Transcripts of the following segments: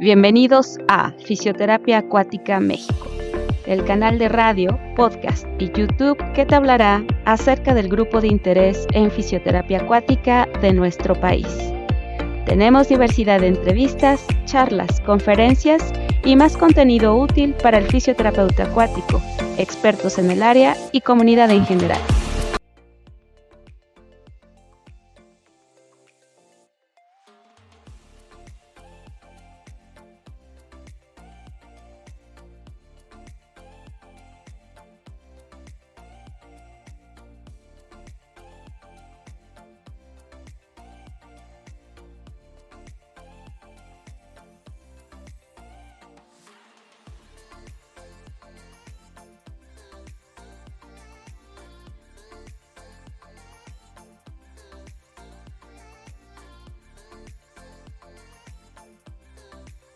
Bienvenidos a Fisioterapia Acuática México, el canal de radio, podcast y YouTube que te hablará acerca del grupo de interés en fisioterapia acuática de nuestro país. Tenemos diversidad de entrevistas, charlas, conferencias y más contenido útil para el fisioterapeuta acuático, expertos en el área y comunidad en general.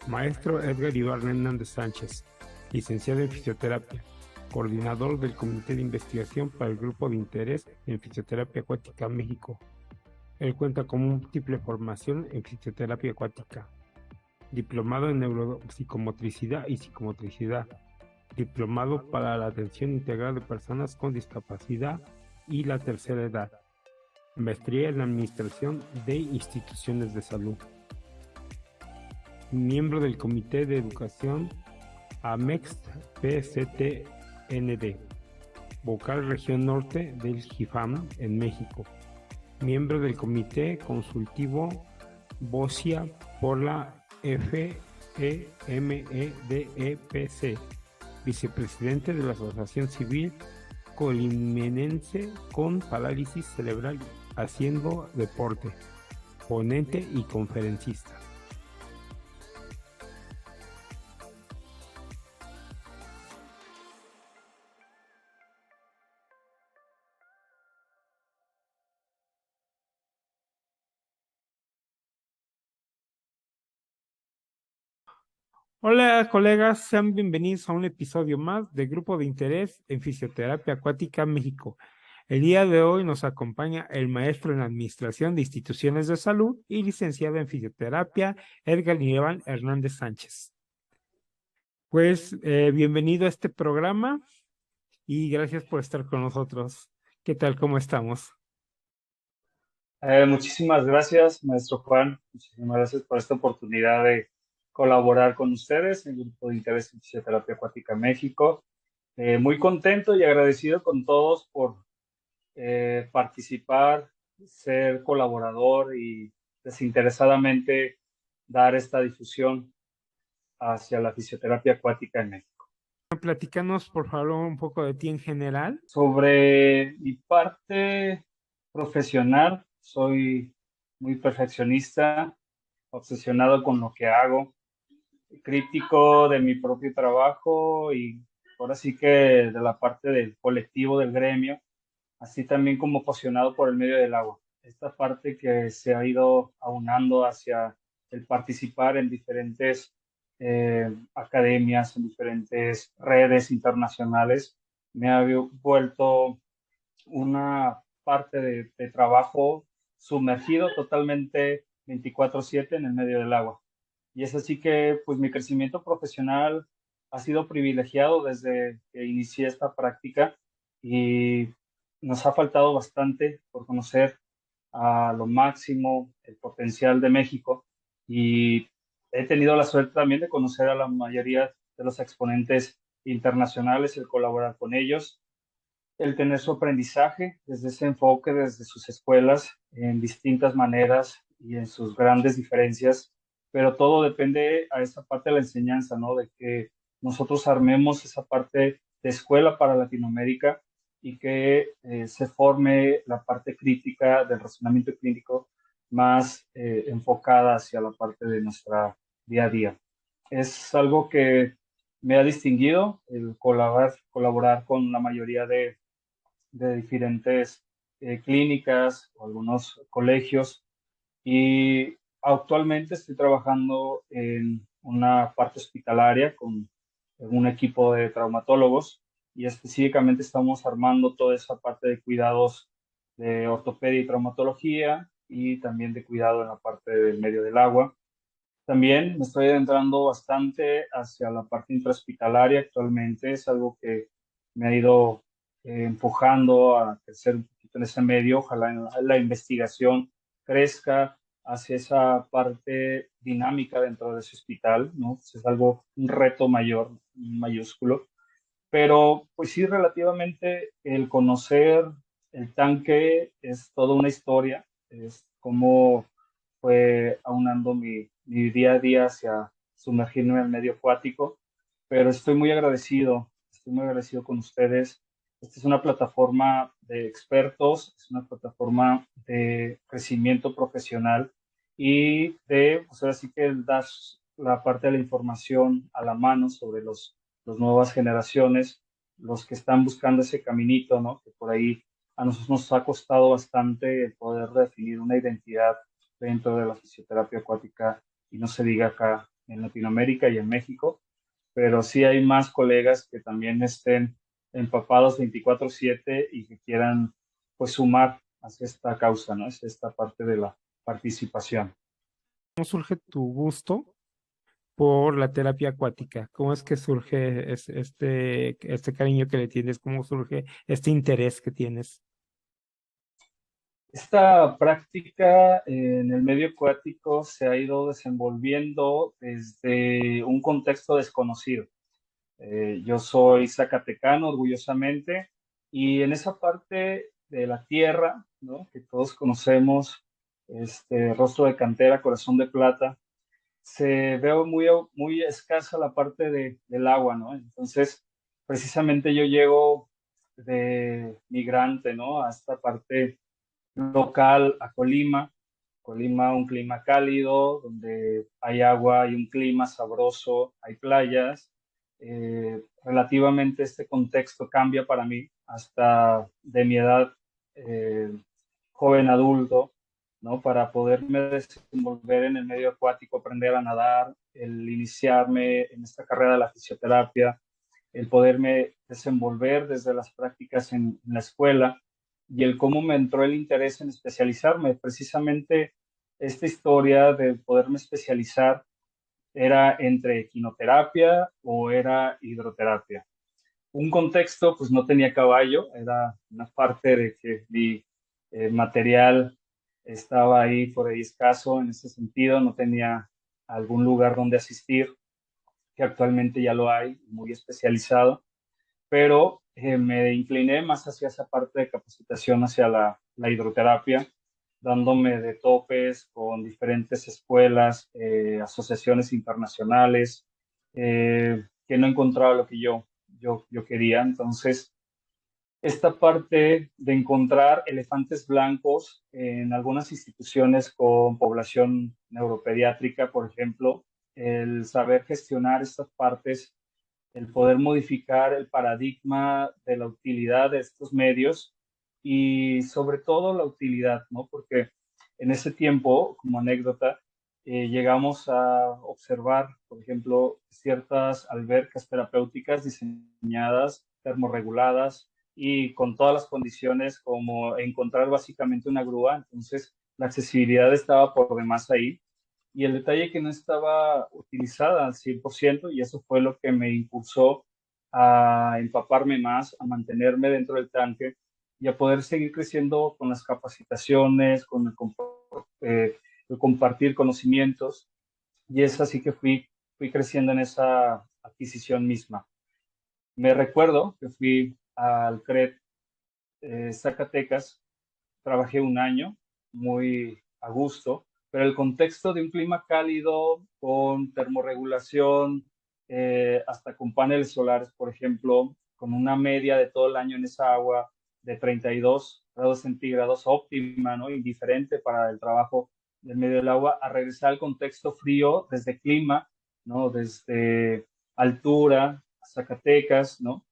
Maestro Edgar Iván Hernández Sánchez, licenciado en Fisioterapia, coordinador del Comité de Investigación para el Grupo de Interés en Fisioterapia Acuática México. Él cuenta con múltiple formación en fisioterapia acuática, diplomado en neuropsicomotricidad y psicomotricidad, diplomado para la atención integral de personas con discapacidad y la tercera edad, maestría en Administración de Instituciones de Salud. Miembro del Comité de Educación AMEX-PCTND, vocal Región Norte del GIFAM en México, miembro del Comité Consultivo BOSIA por la FEMEDEPC, vicepresidente de la Asociación Civil Colimenense con Parálisis Cerebral Haciendo Deporte, ponente y conferencista. Hola colegas, sean bienvenidos a un episodio más de Grupo de Interés en Fisioterapia Acuática México. El día de hoy nos acompaña el maestro en Administración de Instituciones de Salud y licenciado en Fisioterapia, Edgar Iván Hernández Sánchez. Pues bienvenido a este programa y gracias por estar con nosotros. ¿Qué tal? ¿Cómo estamos? Muchísimas gracias, maestro Juan. Muchísimas gracias por esta oportunidad de colaborar con ustedes en el Grupo de Interés en Fisioterapia Acuática México. Muy contento y agradecido con todos por participar, ser colaborador y desinteresadamente dar esta difusión hacia la fisioterapia acuática en México. Platícanos, por favor, un poco de ti en general. Sobre mi parte profesional, soy muy perfeccionista, obsesionado con lo que hago, crítico de mi propio trabajo y ahora sí que de la parte del colectivo, del gremio, así también como apasionado por el medio del agua. Esta parte que se ha ido aunando hacia el participar en diferentes academias, en diferentes redes internacionales, me ha vuelto una parte de trabajo sumergido totalmente 24/7 en el medio del agua. Y es así que pues mi crecimiento profesional ha sido privilegiado desde que inicié esta práctica y nos ha faltado bastante por conocer a lo máximo el potencial de México y he tenido la suerte también de conocer a la mayoría de los exponentes internacionales, el colaborar con ellos, el tener su aprendizaje desde ese enfoque, desde sus escuelas, en distintas maneras y en sus grandes diferencias, pero todo depende a esa parte de la enseñanza, ¿no? De que nosotros armemos esa parte de escuela para Latinoamérica y que se forme la parte crítica del razonamiento clínico más enfocada hacia la parte de nuestra día a día. Es algo que me ha distinguido el colaborar con la mayoría de diferentes clínicas o algunos colegios y actualmente estoy trabajando en una parte hospitalaria con un equipo de traumatólogos y específicamente estamos armando toda esa parte de cuidados de ortopedia y traumatología y también de cuidado en la parte del medio del agua. También me estoy adentrando bastante hacia la parte intrahospitalaria actualmente. Es algo que me ha ido empujando a crecer un poquito en ese medio. Ojalá la investigación crezca hacia esa parte dinámica dentro de ese hospital, ¿no? Pues es algo, un reto mayor, mayúsculo. Pero pues sí, relativamente el conocer el tanque es toda una historia, es cómo fue aunando mi día a día hacia sumergirme en el medio acuático, pero estoy muy agradecido con ustedes. Esta es una plataforma de expertos, es una plataforma de crecimiento profesional y de, pues ahora sí que dar la parte de la información a la mano sobre las nuevas generaciones, los que están buscando ese caminito, ¿no? Que por ahí a nosotros nos ha costado bastante el poder definir una identidad dentro de la fisioterapia acuática y no se diga acá en Latinoamérica y en México, pero sí hay más colegas que también estén empapados 24/7 y que quieran pues sumar hacia esta causa, ¿no? Es esta parte de la participación. ¿Cómo surge tu gusto por la terapia acuática? ¿Cómo es que surge este cariño que le tienes? ¿Cómo surge este interés que tienes? Esta práctica en el medio acuático se ha ido desenvolviendo desde un contexto desconocido. Yo soy zacatecano, orgullosamente, y en esa parte de la tierra, ¿no? Que todos conocemos, rostro de cantera, corazón de plata, se ve muy escasa la parte del agua, ¿no? Entonces, precisamente yo llego de migrante, ¿no? A esta parte local, a Colima. Colima, un clima cálido, donde hay agua, hay un clima sabroso, hay playas. Relativamente este contexto cambia para mí hasta de mi edad eh, joven adulto, ¿no? Para poderme desenvolver en el medio acuático, aprender a nadar, el iniciarme en esta carrera de la fisioterapia, el poderme desenvolver desde las prácticas en la escuela y el cómo me entró el interés en especializarme. Precisamente esta historia de poderme especializar era entre equinoterapia o era hidroterapia. Un contexto, pues no tenía caballo, era una parte de que mi material estaba ahí por ahí escaso en ese sentido, no tenía algún lugar donde asistir, que actualmente ya lo hay, muy especializado, pero me incliné más hacia esa parte de capacitación hacia la hidroterapia, dándome de topes con diferentes escuelas, asociaciones internacionales, que no encontraba lo que yo quería. Entonces, esta parte de encontrar elefantes blancos en algunas instituciones con población neuropediátrica, por ejemplo, el saber gestionar estas partes, el poder modificar el paradigma de la utilidad de estos medios y sobre todo la utilidad, ¿no? Porque en ese tiempo, como anécdota, llegamos a observar, por ejemplo, ciertas albercas terapéuticas diseñadas, termorreguladas y con todas las condiciones como encontrar básicamente una grúa. Entonces, la accesibilidad estaba por demás ahí y el detalle que no estaba utilizada al 100% y eso fue lo que me impulsó a empaparme más, a mantenerme dentro del tanque y a poder seguir creciendo con las capacitaciones, con el compartir conocimientos y es así que fui creciendo en esa adquisición misma. Me recuerdo que fui al CRED Zacatecas, trabajé un año muy a gusto, pero el contexto de un clima cálido con termorregulación, hasta con paneles solares, por ejemplo, con una media de todo el año en esa agua de 32 grados centígrados óptima, ¿no? Indiferente para el trabajo del medio del agua, a regresar al contexto frío desde clima, ¿no? Desde altura, Zacatecas, ¿no?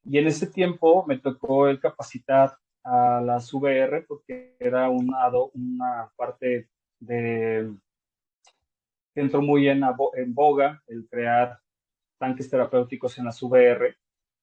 Y en ese tiempo me tocó el capacitar a las VR porque era una parte de, que entró muy en boga el crear tanques terapéuticos en las VR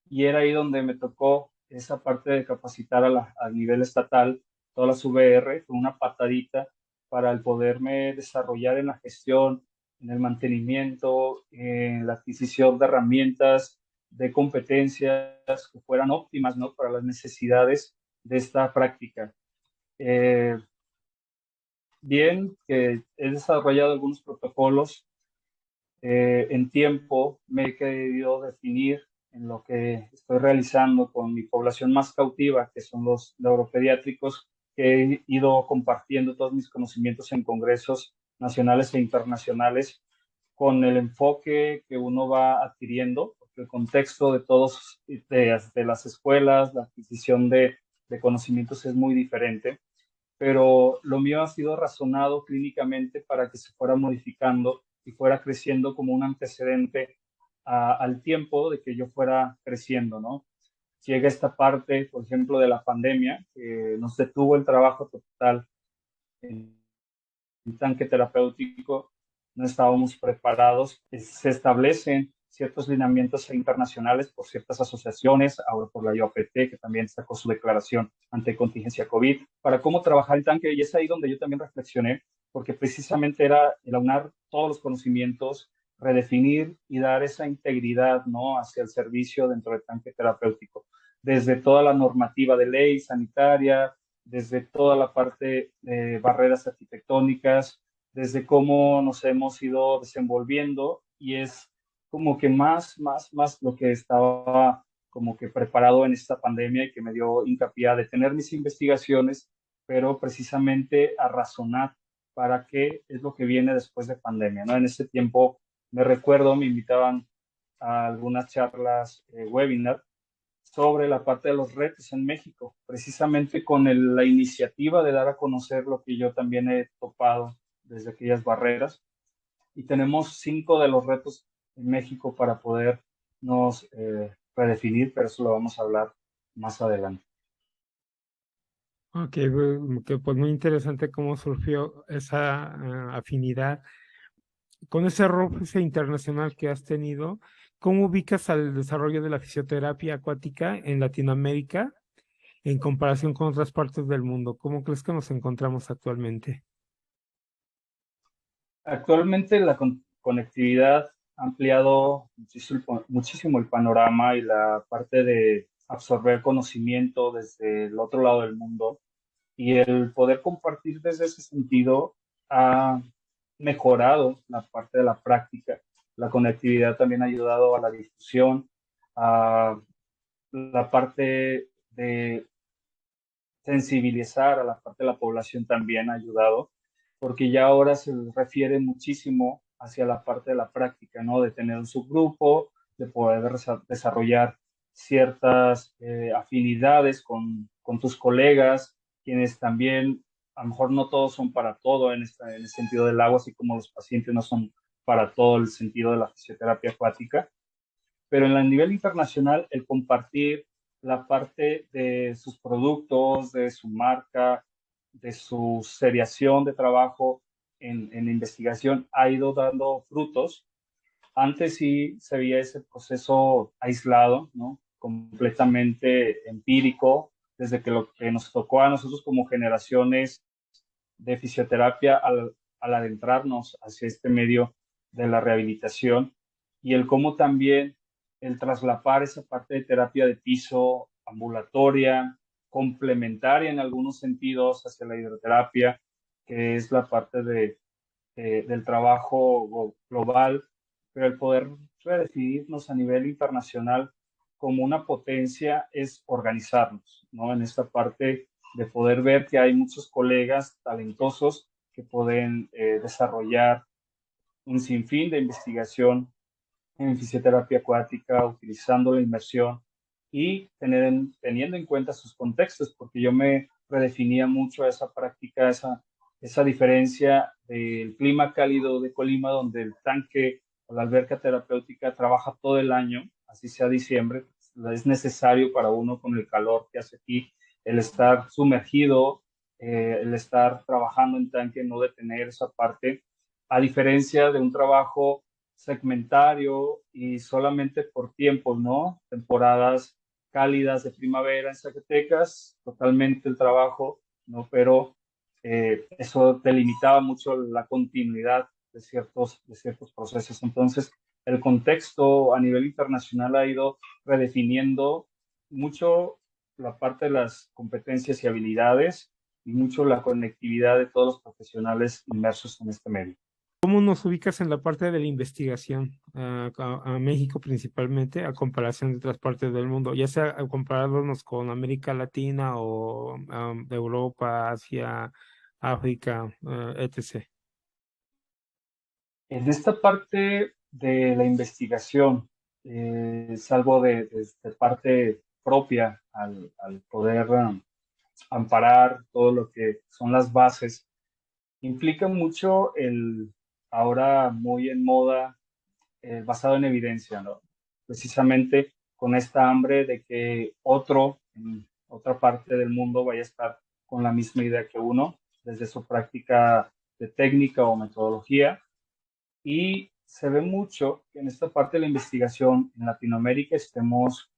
y era ahí donde me tocó esa parte de capacitar a nivel estatal todas las VR con una patadita para el poderme desarrollar en la gestión en el mantenimiento, en la adquisición de herramientas, de competencias que fueran óptimas, ¿no? Para las necesidades de esta práctica. Bien, que he desarrollado algunos protocolos en tiempo, me he querido definir en lo que estoy realizando con mi población más cautiva, que son los neuropediátricos, que he ido compartiendo todos mis conocimientos en congresos nacionales e internacionales con el enfoque que uno va adquiriendo, porque el contexto de todos, de las escuelas, la adquisición de conocimientos es muy diferente, pero lo mío ha sido razonado clínicamente para que se fuera modificando y fuera creciendo como un antecedente al tiempo de que yo fuera creciendo, ¿no? Llega esta parte, por ejemplo, de la pandemia, que nos detuvo el trabajo total en el tanque terapéutico, no estábamos preparados. Se establecen ciertos lineamientos internacionales por ciertas asociaciones, ahora por la IOPT, que también sacó su declaración ante contingencia COVID, para cómo trabajar el tanque. Y es ahí donde yo también reflexioné, porque precisamente era el aunar todos los conocimientos, redefinir y dar esa integridad, ¿no? Hacia el servicio dentro del tanque terapéutico, desde toda la normativa de ley sanitaria, desde toda la parte de barreras arquitectónicas, desde cómo nos hemos ido desenvolviendo, y es como que más lo que estaba como que preparado en esta pandemia y que me dio hincapié a detener mis investigaciones, pero precisamente a razonar para qué es lo que viene después de pandemia, ¿no? En ese tiempo, me recuerdo, me invitaban a algunas charlas, webinar, sobre la parte de los retos en México, precisamente con la iniciativa de dar a conocer lo que yo también he topado desde aquellas barreras. Y tenemos 5 de los retos en México para podernos redefinir, pero eso lo vamos a hablar más adelante. Ok, que pues muy interesante cómo surgió esa afinidad. Con ese roce internacional que has tenido, ¿cómo ubicas al desarrollo de la fisioterapia acuática en Latinoamérica en comparación con otras partes del mundo? ¿Cómo crees que nos encontramos actualmente? Actualmente la conectividad ha ampliado muchísimo el panorama y la parte de absorber conocimiento desde el otro lado del mundo, y el poder compartir desde ese sentido ha mejorado la parte de la práctica. La conectividad también ha ayudado a la difusión, a la parte de sensibilizar a la parte de la población también ha ayudado, porque ya ahora se refiere muchísimo hacia la parte de la práctica, ¿no? De tener un subgrupo, de poder desarrollar ciertas afinidades con tus colegas, quienes también, a lo mejor no todos son para todo en el sentido del agua, así como los pacientes no son para todo el sentido de la fisioterapia acuática, pero en el nivel internacional, el compartir la parte de sus productos, de su marca, de su seriación de trabajo en investigación, ha ido dando frutos. Antes sí se veía ese proceso aislado, ¿no? Completamente empírico, desde que lo que nos tocó a nosotros como generaciones de fisioterapia al adentrarnos hacia este medio de la rehabilitación, y el cómo también el traslapar esa parte de terapia de piso ambulatoria, complementaria en algunos sentidos hacia la hidroterapia, que es la parte del trabajo global, pero el poder redefinirnos a nivel internacional como una potencia es organizarnos, ¿no? En esta parte de poder ver que hay muchos colegas talentosos que pueden desarrollar un sinfín de investigación en fisioterapia acuática, utilizando la inmersión y teniendo en cuenta sus contextos, porque yo me redefinía mucho esa práctica, esa diferencia del clima cálido de Colima, donde el tanque o la alberca terapéutica trabaja todo el año, así sea diciembre, es necesario para uno con el calor que hace aquí, el estar sumergido, el estar trabajando en tanque, no detener esa parte, a diferencia de un trabajo segmentario y solamente por tiempos, ¿no? Temporadas cálidas de primavera en Zacatecas, totalmente el trabajo, ¿no? Pero eso delimitaba mucho la continuidad de ciertos procesos. Entonces, el contexto a nivel internacional ha ido redefiniendo mucho la parte de las competencias y habilidades y mucho la conectividad de todos los profesionales inmersos en este medio. ¿Cómo nos ubicas en la parte de la investigación a México principalmente a comparación de otras partes del mundo? Ya sea comparándonos con América Latina o Europa, Asia, África, etc. En esta parte de la investigación, es algo de parte propia al poder amparar todo lo que son las bases. Implica mucho el ahora muy en moda, basado en evidencia, ¿no? Precisamente con esta hambre de que otro en otra parte del mundo vaya a estar con la misma idea que uno, desde su práctica de técnica o metodología. Y se ve mucho que en esta parte de la investigación en Latinoamérica estemos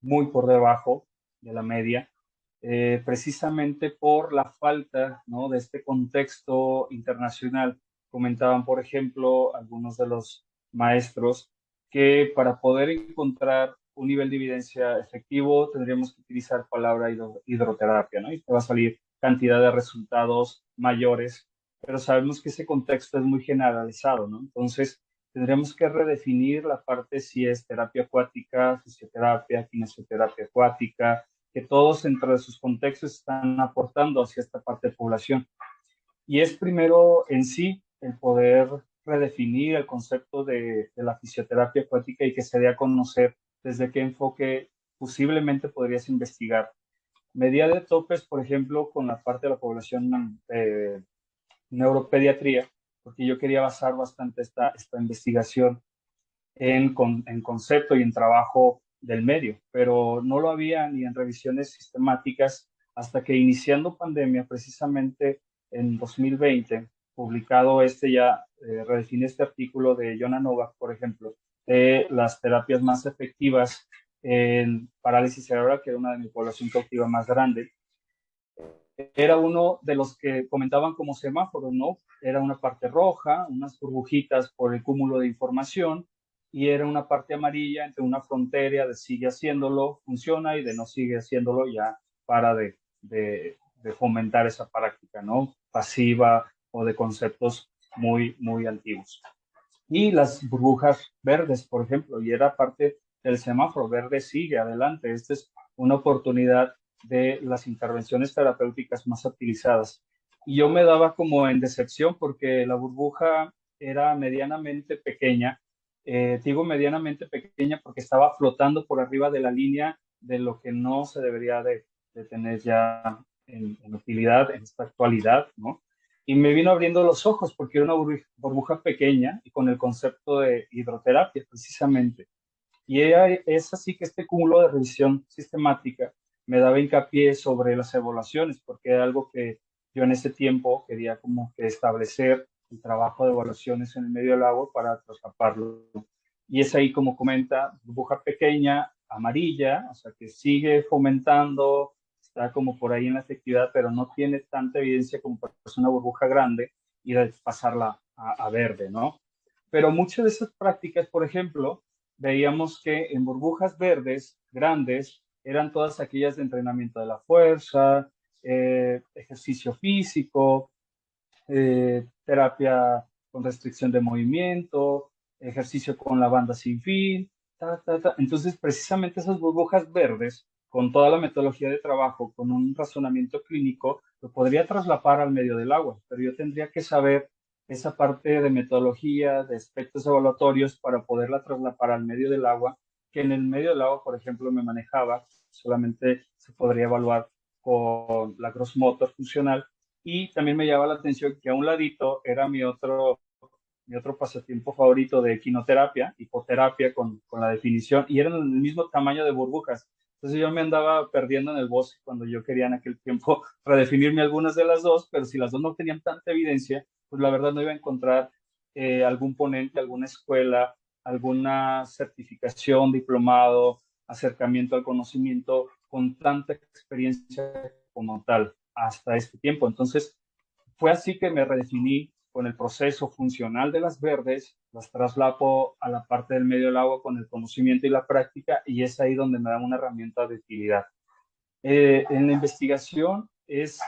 muy por debajo de la media, precisamente por la falta, ¿no?, de este contexto internacional. Comentaban, por ejemplo, algunos de los maestros que para poder encontrar un nivel de evidencia efectivo tendríamos que utilizar palabra hidroterapia, ¿no? Y te va a salir cantidad de resultados mayores, pero sabemos que ese contexto es muy generalizado, ¿no? Entonces, tendremos que redefinir la parte si es terapia acuática, fisioterapia, kinesioterapia acuática, que todos dentro de sus contextos están aportando hacia esta parte de población. Y es primero en sí el poder redefinir el concepto de la fisioterapia acuática y que se dé a conocer desde qué enfoque posiblemente podrías investigar. Medida de topes, por ejemplo, con la parte de la población neuropediatría, porque yo quería basar bastante esta investigación en concepto y en trabajo del medio, pero no lo había ni en revisiones sistemáticas hasta que iniciando pandemia, precisamente en 2020, publicado redefiní este artículo de Jona Novak, por ejemplo, de las terapias más efectivas en parálisis cerebral, que era una de mi población cautiva más grande. Era uno de los que comentaban como semáforos, ¿no? Era una parte roja, unas burbujitas por el cúmulo de información, y era una parte amarilla entre una frontera de sigue haciéndolo, funciona, y de no sigue haciéndolo, ya para de fomentar esa práctica, ¿no? Pasiva o de conceptos muy, muy antiguos. Y las burbujas verdes, por ejemplo, y era parte del semáforo verde, sigue adelante. Esta es una oportunidad de las intervenciones terapéuticas más utilizadas. Y yo me daba como en decepción porque la burbuja era medianamente pequeña. Digo medianamente pequeña porque estaba flotando por arriba de la línea de lo que no se debería de tener ya en utilidad en esta actualidad, ¿no? Y me vino abriendo los ojos porque era una burbuja pequeña y con el concepto de hidroterapia precisamente. Y es así que este cúmulo de revisión sistemática me daba hincapié sobre las evaluaciones, porque era algo que yo en ese tiempo quería como que establecer el trabajo de evaluaciones en el medio del agua para traslaparlo. Y es ahí como comenta, burbuja pequeña, amarilla, o sea que sigue fomentando, está como por ahí en la efectividad, pero no tiene tanta evidencia como para una burbuja grande y de pasarla a verde, ¿no? Pero muchas de esas prácticas, por ejemplo, veíamos que en burbujas verdes grandes eran todas aquellas de entrenamiento de la fuerza, ejercicio físico, terapia con restricción de movimiento, ejercicio con la banda sin fin, ta, ta, ta. Entonces, precisamente esas burbujas verdes, con toda la metodología de trabajo, con un razonamiento clínico, lo podría traslapar al medio del agua, pero yo tendría que saber esa parte de metodología, de aspectos evaluatorios para poderla traslapar al medio del agua, que en el medio del agua, por ejemplo, me manejaba, solamente se podría evaluar con la gross motor funcional, y también me llama la atención que a un ladito era mi otro pasatiempo favorito de equinoterapia, hipoterapia con la definición, y eran el mismo tamaño de burbujas. Entonces yo me andaba perdiendo en el bosque cuando yo quería en aquel tiempo redefinirme algunas de las dos, pero si las dos no tenían tanta evidencia, pues la verdad no iba a encontrar algún ponente, alguna escuela, alguna certificación, diplomado, acercamiento al conocimiento con tanta experiencia como tal hasta este tiempo. Entonces, fue así que me redefiní con el proceso funcional de las verdes, las traslapo a la parte del medio del agua con el conocimiento y la práctica, y es ahí donde me dan una herramienta de utilidad. En la investigación es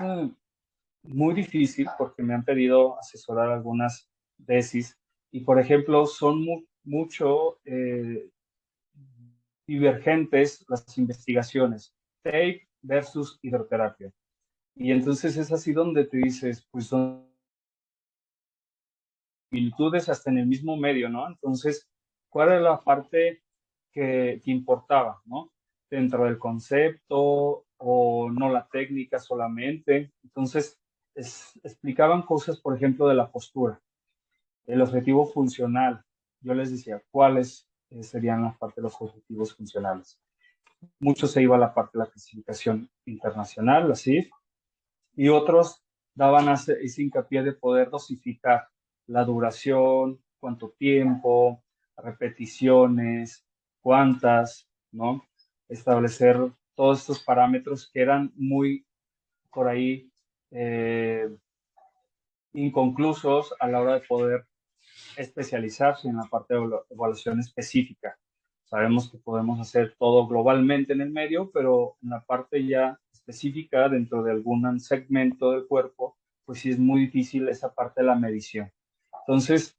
muy difícil porque me han pedido asesorar algunas tesis y, por ejemplo, son mucho divergentes las investigaciones, TAPE versus hidroterapia. Y entonces es así donde te dices, pues son similitudes hasta en el mismo medio, ¿no? Entonces, ¿cuál era la parte que importaba, ¿no? Dentro del concepto o no la técnica solamente. Entonces, explicaban cosas, por ejemplo, de la postura, el objetivo funcional. Yo les decía, ¿cuáles serían la parte de los objetivos funcionales? Mucho se iba a la parte de la clasificación internacional, la CIF, y otros daban ese hincapié de poder dosificar la duración, cuánto tiempo, repeticiones, cuántas, ¿no? Establecer todos estos parámetros que eran muy por ahí inconclusos a la hora de poder especializarse en la parte de evaluación específica. Sabemos que podemos hacer todo globalmente en el medio, pero en la parte ya específica dentro de algún segmento del cuerpo, pues sí es muy difícil esa parte de la medición. Entonces,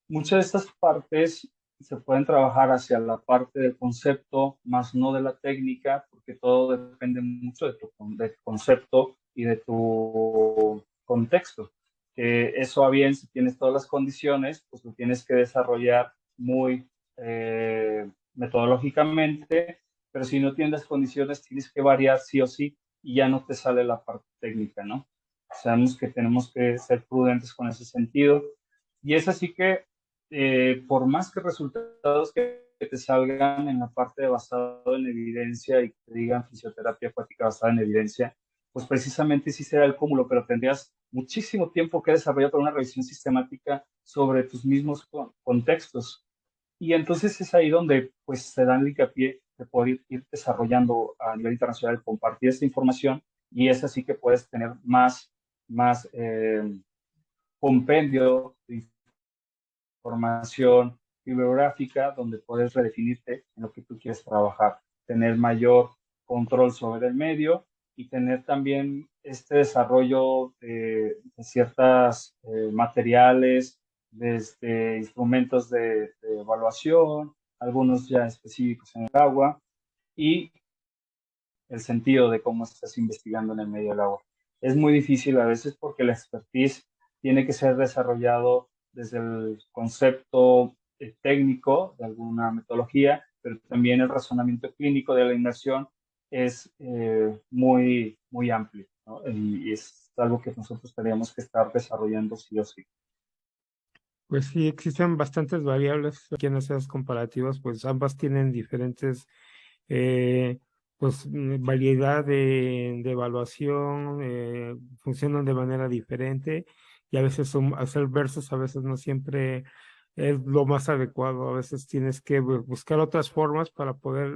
muchas de estas partes se pueden trabajar hacia la parte del concepto, más no de la técnica, porque todo depende mucho de tu concepto y de tu contexto. Eso a bien, si tienes todas las condiciones, pues lo tienes que desarrollar muy metodológicamente, pero si no tienes las condiciones, tienes que variar sí o sí y ya no te sale la parte técnica, ¿no? Sabemos que tenemos que ser prudentes con ese sentido. Y es así que, por más que resultados que te salgan en la parte de basado en evidencia y que te digan fisioterapia acuática basada en evidencia, pues precisamente sí será el cúmulo, pero tendrías muchísimo tiempo que desarrollar para una revisión sistemática sobre tus mismos contextos. Y entonces es ahí donde pues se dan el hincapié de poder ir desarrollando a nivel internacional, compartir esta información, y es así que puedes tener más compendio de información bibliográfica donde puedes redefinirte en lo que tú quieres trabajar, tener mayor control sobre el medio y tener también este desarrollo de ciertos materiales, desde instrumentos de evaluación, algunos ya específicos en el agua, y el sentido de cómo estás investigando en el medio del agua. Es muy difícil a veces porque la expertise tiene que ser desarrollado desde el concepto técnico de alguna metodología, pero también el razonamiento clínico de la inmersión es muy amplio, ¿no? Y es algo que nosotros tenemos que estar desarrollando sí o sí. Pues sí, existen bastantes variables aquí en esas comparativas, pues ambas tienen diferentes pues variedad de evaluación, funcionan de manera diferente y a veces hacer versos a veces no siempre es lo más adecuado, a veces tienes que buscar otras formas para poder,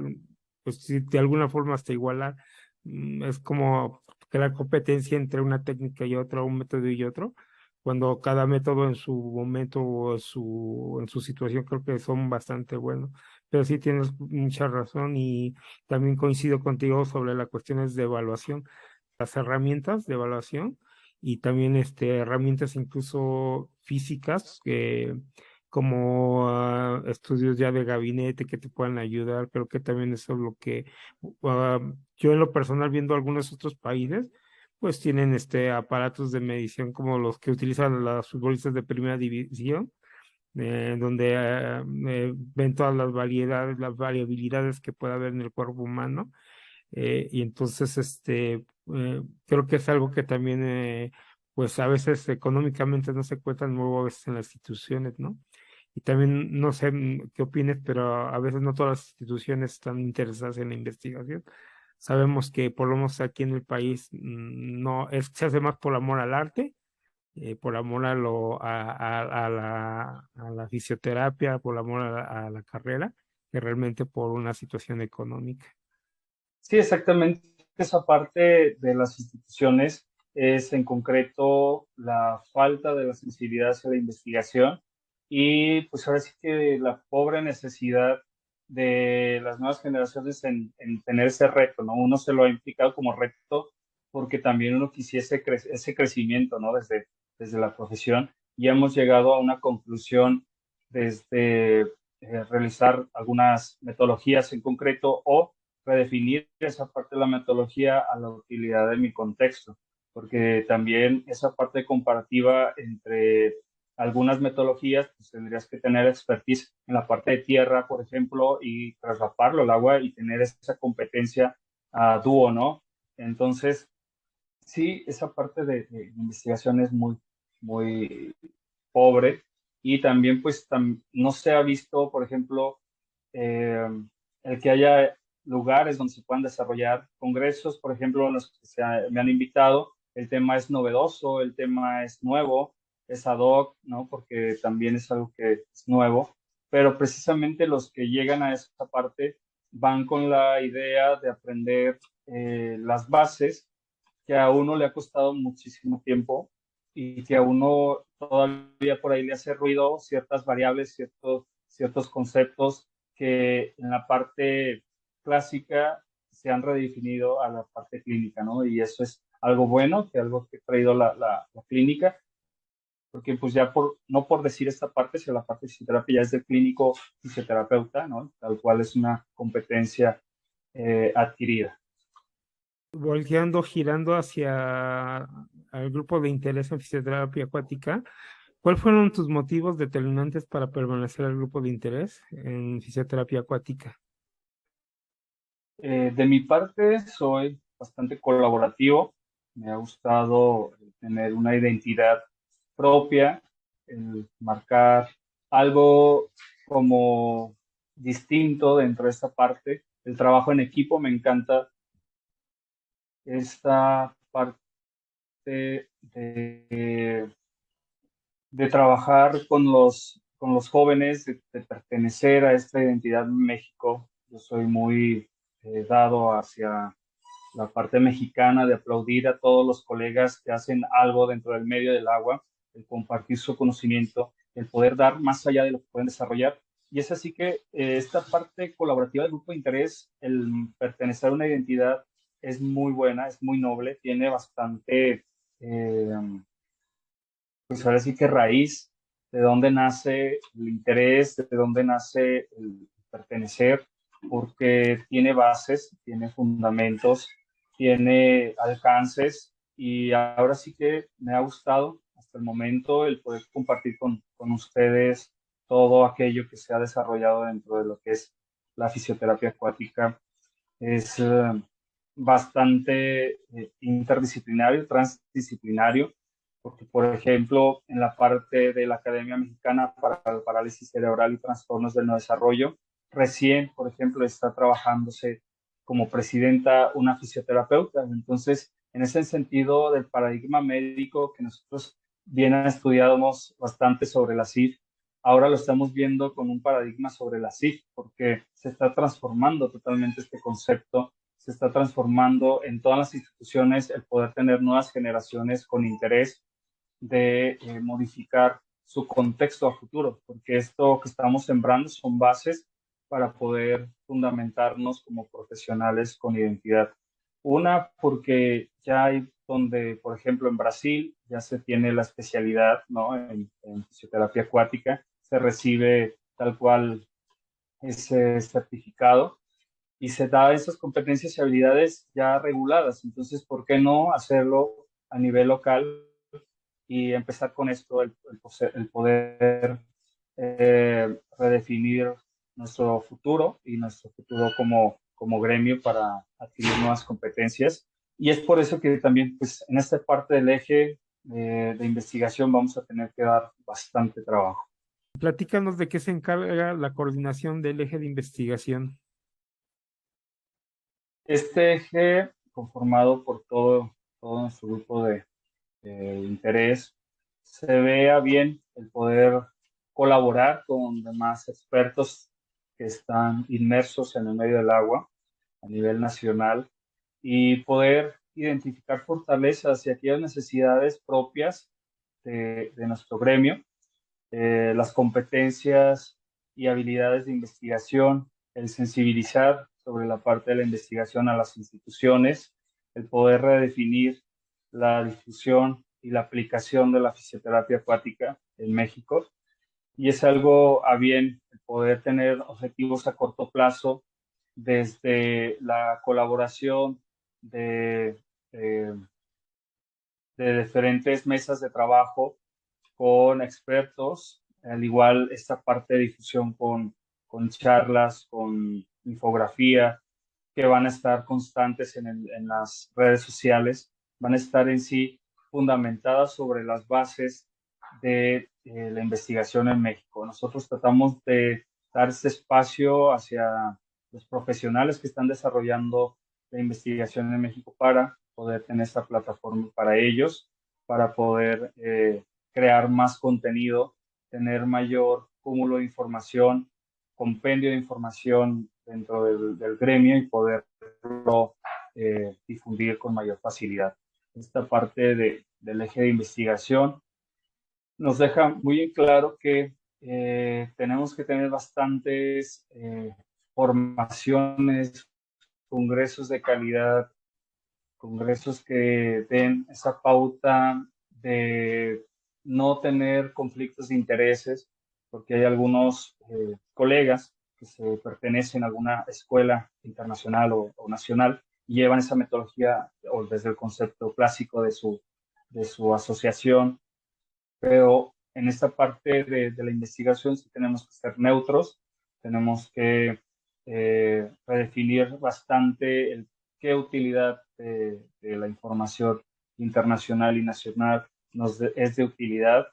pues si de alguna forma hasta igualar. Es como crear competencia entre una técnica y otra, un método y otro, cuando cada método en su momento o en su situación creo que son bastante buenos. Pero sí tienes mucha razón y también coincido contigo sobre las cuestiones de evaluación, las herramientas de evaluación y también herramientas incluso físicas como estudios ya de gabinete que te puedan ayudar. Creo que también eso es lo que yo en lo personal viendo algunos otros países pues tienen aparatos de medición como los que utilizan los futbolistas de primera división, donde ven todas las variedades, las variabilidades que puede haber en el cuerpo humano. Y entonces, creo que es algo que también, pues a veces económicamente no se cuentan luego a veces en las instituciones, ¿no? Y también, no sé qué opines, pero a veces no todas las instituciones están interesadas en la investigación. Sabemos que por lo menos aquí en el país no se hace más por amor al arte, por amor a la fisioterapia, por amor a la carrera, que realmente por una situación económica. Sí, exactamente esa parte de las instituciones es en concreto la falta de la sensibilidad hacia la investigación y pues ahora sí que la pobre necesidad de las nuevas generaciones en tener ese reto, ¿no? Uno se lo ha implicado como reto porque también uno quisiese ese crecimiento, ¿no? Desde la profesión y hemos llegado a una conclusión desde realizar algunas metodologías en concreto o redefinir esa parte de la metodología a la utilidad de mi contexto, porque también esa parte comparativa entre algunas metodologías, pues tendrías que tener expertise en la parte de tierra, por ejemplo, y traslaparlo al agua y tener esa competencia dúo, ¿no? Entonces, sí, esa parte de investigación es muy pobre y también pues no se ha visto, por ejemplo, eh, el que haya lugares donde se puedan desarrollar congresos, por ejemplo, en los que me han invitado, el tema es novedoso, el tema es nuevo, es ad hoc, ¿no? Porque también es algo que es nuevo, pero precisamente los que llegan a esa parte van con la idea de aprender las bases que a uno le ha costado muchísimo tiempo y que a uno todavía por ahí le hace ruido ciertas variables, ciertos conceptos que en la parte clásica se han redefinido a la parte clínica, ¿no? Y eso es algo bueno, que algo que ha traído la clínica, porque pues ya no por decir esta parte, si la parte de fisioterapia ya es del clínico fisioterapeuta, ¿no? Tal cual es una competencia adquirida. Girando hacia el grupo de interés en fisioterapia acuática, ¿cuáles fueron tus motivos determinantes para permanecer al grupo de interés en fisioterapia acuática? De mi parte, soy bastante colaborativo. Me ha gustado tener una identidad propia, el marcar algo como distinto dentro de esta parte. El trabajo en equipo me encanta esta parte de, de trabajar con los jóvenes, de pertenecer a esta identidad en México. Yo soy muy dado hacia la parte mexicana, de aplaudir a todos los colegas que hacen algo dentro del medio del agua, el compartir su conocimiento, el poder dar más allá de lo que pueden desarrollar. Y es así que esta parte colaborativa del grupo de interés, el pertenecer a una identidad, es muy buena, es muy noble, tiene bastante, pues ahora sí que raíz, de dónde nace el interés, de dónde nace el pertenecer, porque tiene bases, tiene fundamentos, tiene alcances y ahora sí que me ha gustado hasta el momento el poder compartir con ustedes todo aquello que se ha desarrollado dentro de lo que es la fisioterapia acuática. Es bastante interdisciplinario, transdisciplinario, porque por ejemplo en la parte de la Academia Mexicana para la Parálisis Cerebral y Trastornos del Neurodesarrollo, recién, por ejemplo, está trabajándose como presidenta una fisioterapeuta. Entonces, en ese sentido del paradigma médico que nosotros bien estudiamos bastante sobre la CIF, ahora lo estamos viendo con un paradigma sobre la CIF, porque se está transformando totalmente este concepto, se está transformando en todas las instituciones el poder tener nuevas generaciones con interés de modificar su contexto a futuro, porque esto que estamos sembrando son bases para poder fundamentarnos como profesionales con identidad. Una, porque ya hay donde, por ejemplo, en Brasil ya se tiene la especialidad, ¿no? En fisioterapia acuática, se recibe tal cual ese certificado y se da esas competencias y habilidades ya reguladas. Entonces, ¿por qué no hacerlo a nivel local y empezar con esto, el poder redefinir nuestro futuro y nuestro futuro como gremio para adquirir nuevas competencias? Y es por eso que también, pues, en esta parte del eje de investigación vamos a tener que dar bastante trabajo. Platícanos de qué se encarga la coordinación del eje de investigación. Este eje, conformado por todo nuestro grupo de interés, se vea bien el poder colaborar con demás expertos que están inmersos en el medio del agua a nivel nacional y poder identificar fortalezas y aquellas necesidades propias de nuestro gremio, las competencias y habilidades de investigación, el sensibilizar sobre la parte de la investigación a las instituciones, el poder redefinir la difusión y la aplicación de la fisioterapia acuática en México. Y es algo a bien el poder tener objetivos a corto plazo desde la colaboración de, eh, de diferentes mesas de trabajo con expertos, al igual esta parte de difusión con charlas, con infografía, que van a estar constantes en las redes sociales, van a estar en sí fundamentadas sobre las bases de la investigación en México. Nosotros tratamos de dar este espacio hacia los profesionales que están desarrollando la investigación en México para poder tener esta plataforma para ellos, para poder crear más contenido, tener mayor cúmulo de información, compendio de información dentro del gremio y poderlo difundir con mayor facilidad. Esta parte del eje de investigación nos deja muy en claro que tenemos que tener bastantes formaciones, congresos de calidad, congresos que den esa pauta de no tener conflictos de intereses, porque hay algunos colegas que se pertenecen a alguna escuela internacional o nacional y llevan esa metodología o desde el concepto clásico de su asociación, pero en esta parte de la investigación sí tenemos que ser neutros, tenemos que redefinir bastante qué utilidad de la información internacional y nacional es de utilidad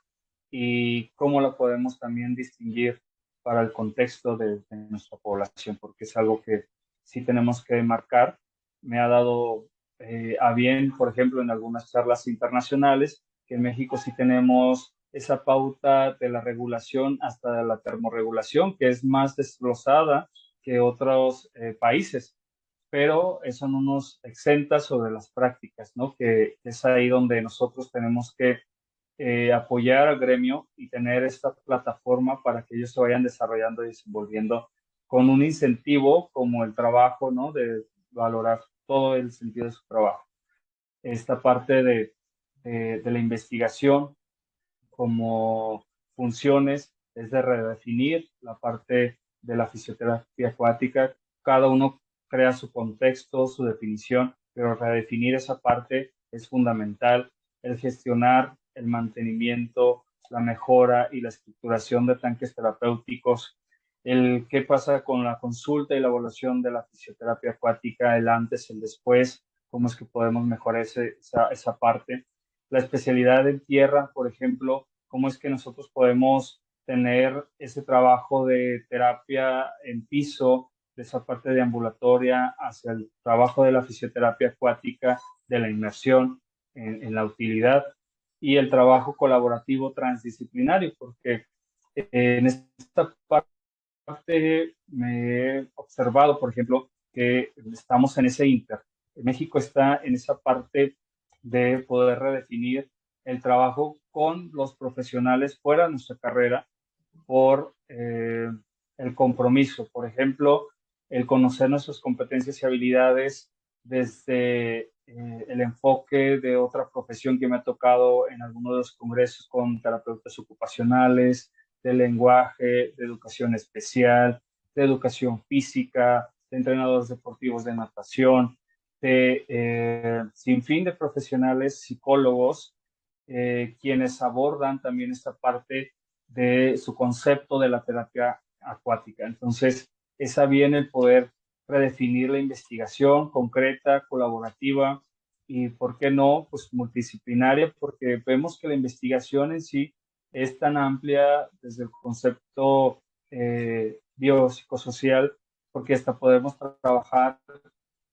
y cómo la podemos también distinguir para el contexto de nuestra población, porque es algo que sí tenemos que marcar. Me ha dado a bien, por ejemplo, en algunas charlas internacionales, que en México sí tenemos esa pauta de la regulación hasta de la termorregulación, que es más desglosada que otros países, pero eso no nos exenta sobre las prácticas, ¿no? Que es ahí donde nosotros tenemos que apoyar al gremio y tener esta plataforma para que ellos se vayan desarrollando y desenvolviendo con un incentivo como el trabajo, ¿no? De valorar todo el sentido de su trabajo. Esta parte de la investigación como funciones es de redefinir la parte de la fisioterapia acuática. Cada uno crea su contexto, su definición, pero redefinir esa parte es fundamental. El gestionar el mantenimiento, la mejora y la estructuración de tanques terapéuticos, el qué pasa con la consulta y la evaluación de la fisioterapia acuática, el antes, el después, cómo es que podemos mejorar esa parte. La especialidad en tierra, por ejemplo, cómo es que nosotros podemos tener ese trabajo de terapia en piso, de esa parte de ambulatoria, hacia el trabajo de la fisioterapia acuática, de la inmersión en la utilidad y el trabajo colaborativo transdisciplinario, porque en esta parte me he observado, por ejemplo, que estamos en ese inter. México está en esa parte de poder redefinir el trabajo con los profesionales fuera de nuestra carrera por el compromiso. Por ejemplo, el conocer nuestras competencias y habilidades desde el enfoque de otra profesión que me ha tocado en algunos de los congresos con terapeutas ocupacionales, de lenguaje, de educación especial, de educación física, de entrenadores deportivos de natación, de sin fin de profesionales, psicólogos, quienes abordan también esta parte de su concepto de la terapia acuática. Entonces, es a bien el poder redefinir la investigación concreta, colaborativa y, ¿por qué no?, pues multidisciplinaria, porque vemos que la investigación en sí es tan amplia desde el concepto biopsicosocial, porque hasta podemos trabajar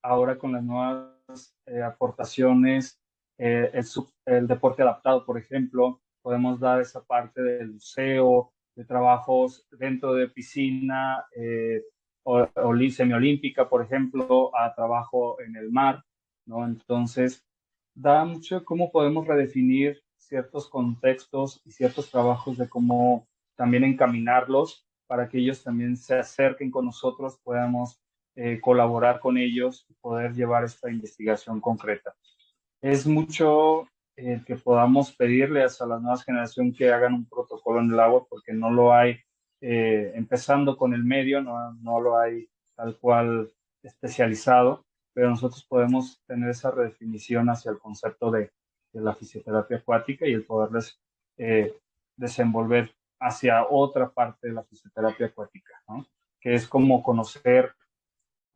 ahora con las nuevas aportaciones, el deporte adaptado, por ejemplo, podemos dar esa parte del buceo, de trabajos dentro de piscina o semiolímpica, por ejemplo, a trabajo en el mar. ¿no? Entonces, da mucho cómo podemos redefinir ciertos contextos y ciertos trabajos de cómo también encaminarlos para que ellos también se acerquen con nosotros, podamos colaborar con ellos y poder llevar esta investigación concreta. Es mucho que podamos pedirles a la nueva generación que hagan un protocolo en el agua porque no lo hay, empezando con el medio, no lo hay tal cual especializado, pero nosotros podemos tener esa redefinición hacia el concepto de la fisioterapia acuática y el poderles eh, desenvolver hacia otra parte de la fisioterapia acuática, ¿no? Que es como conocer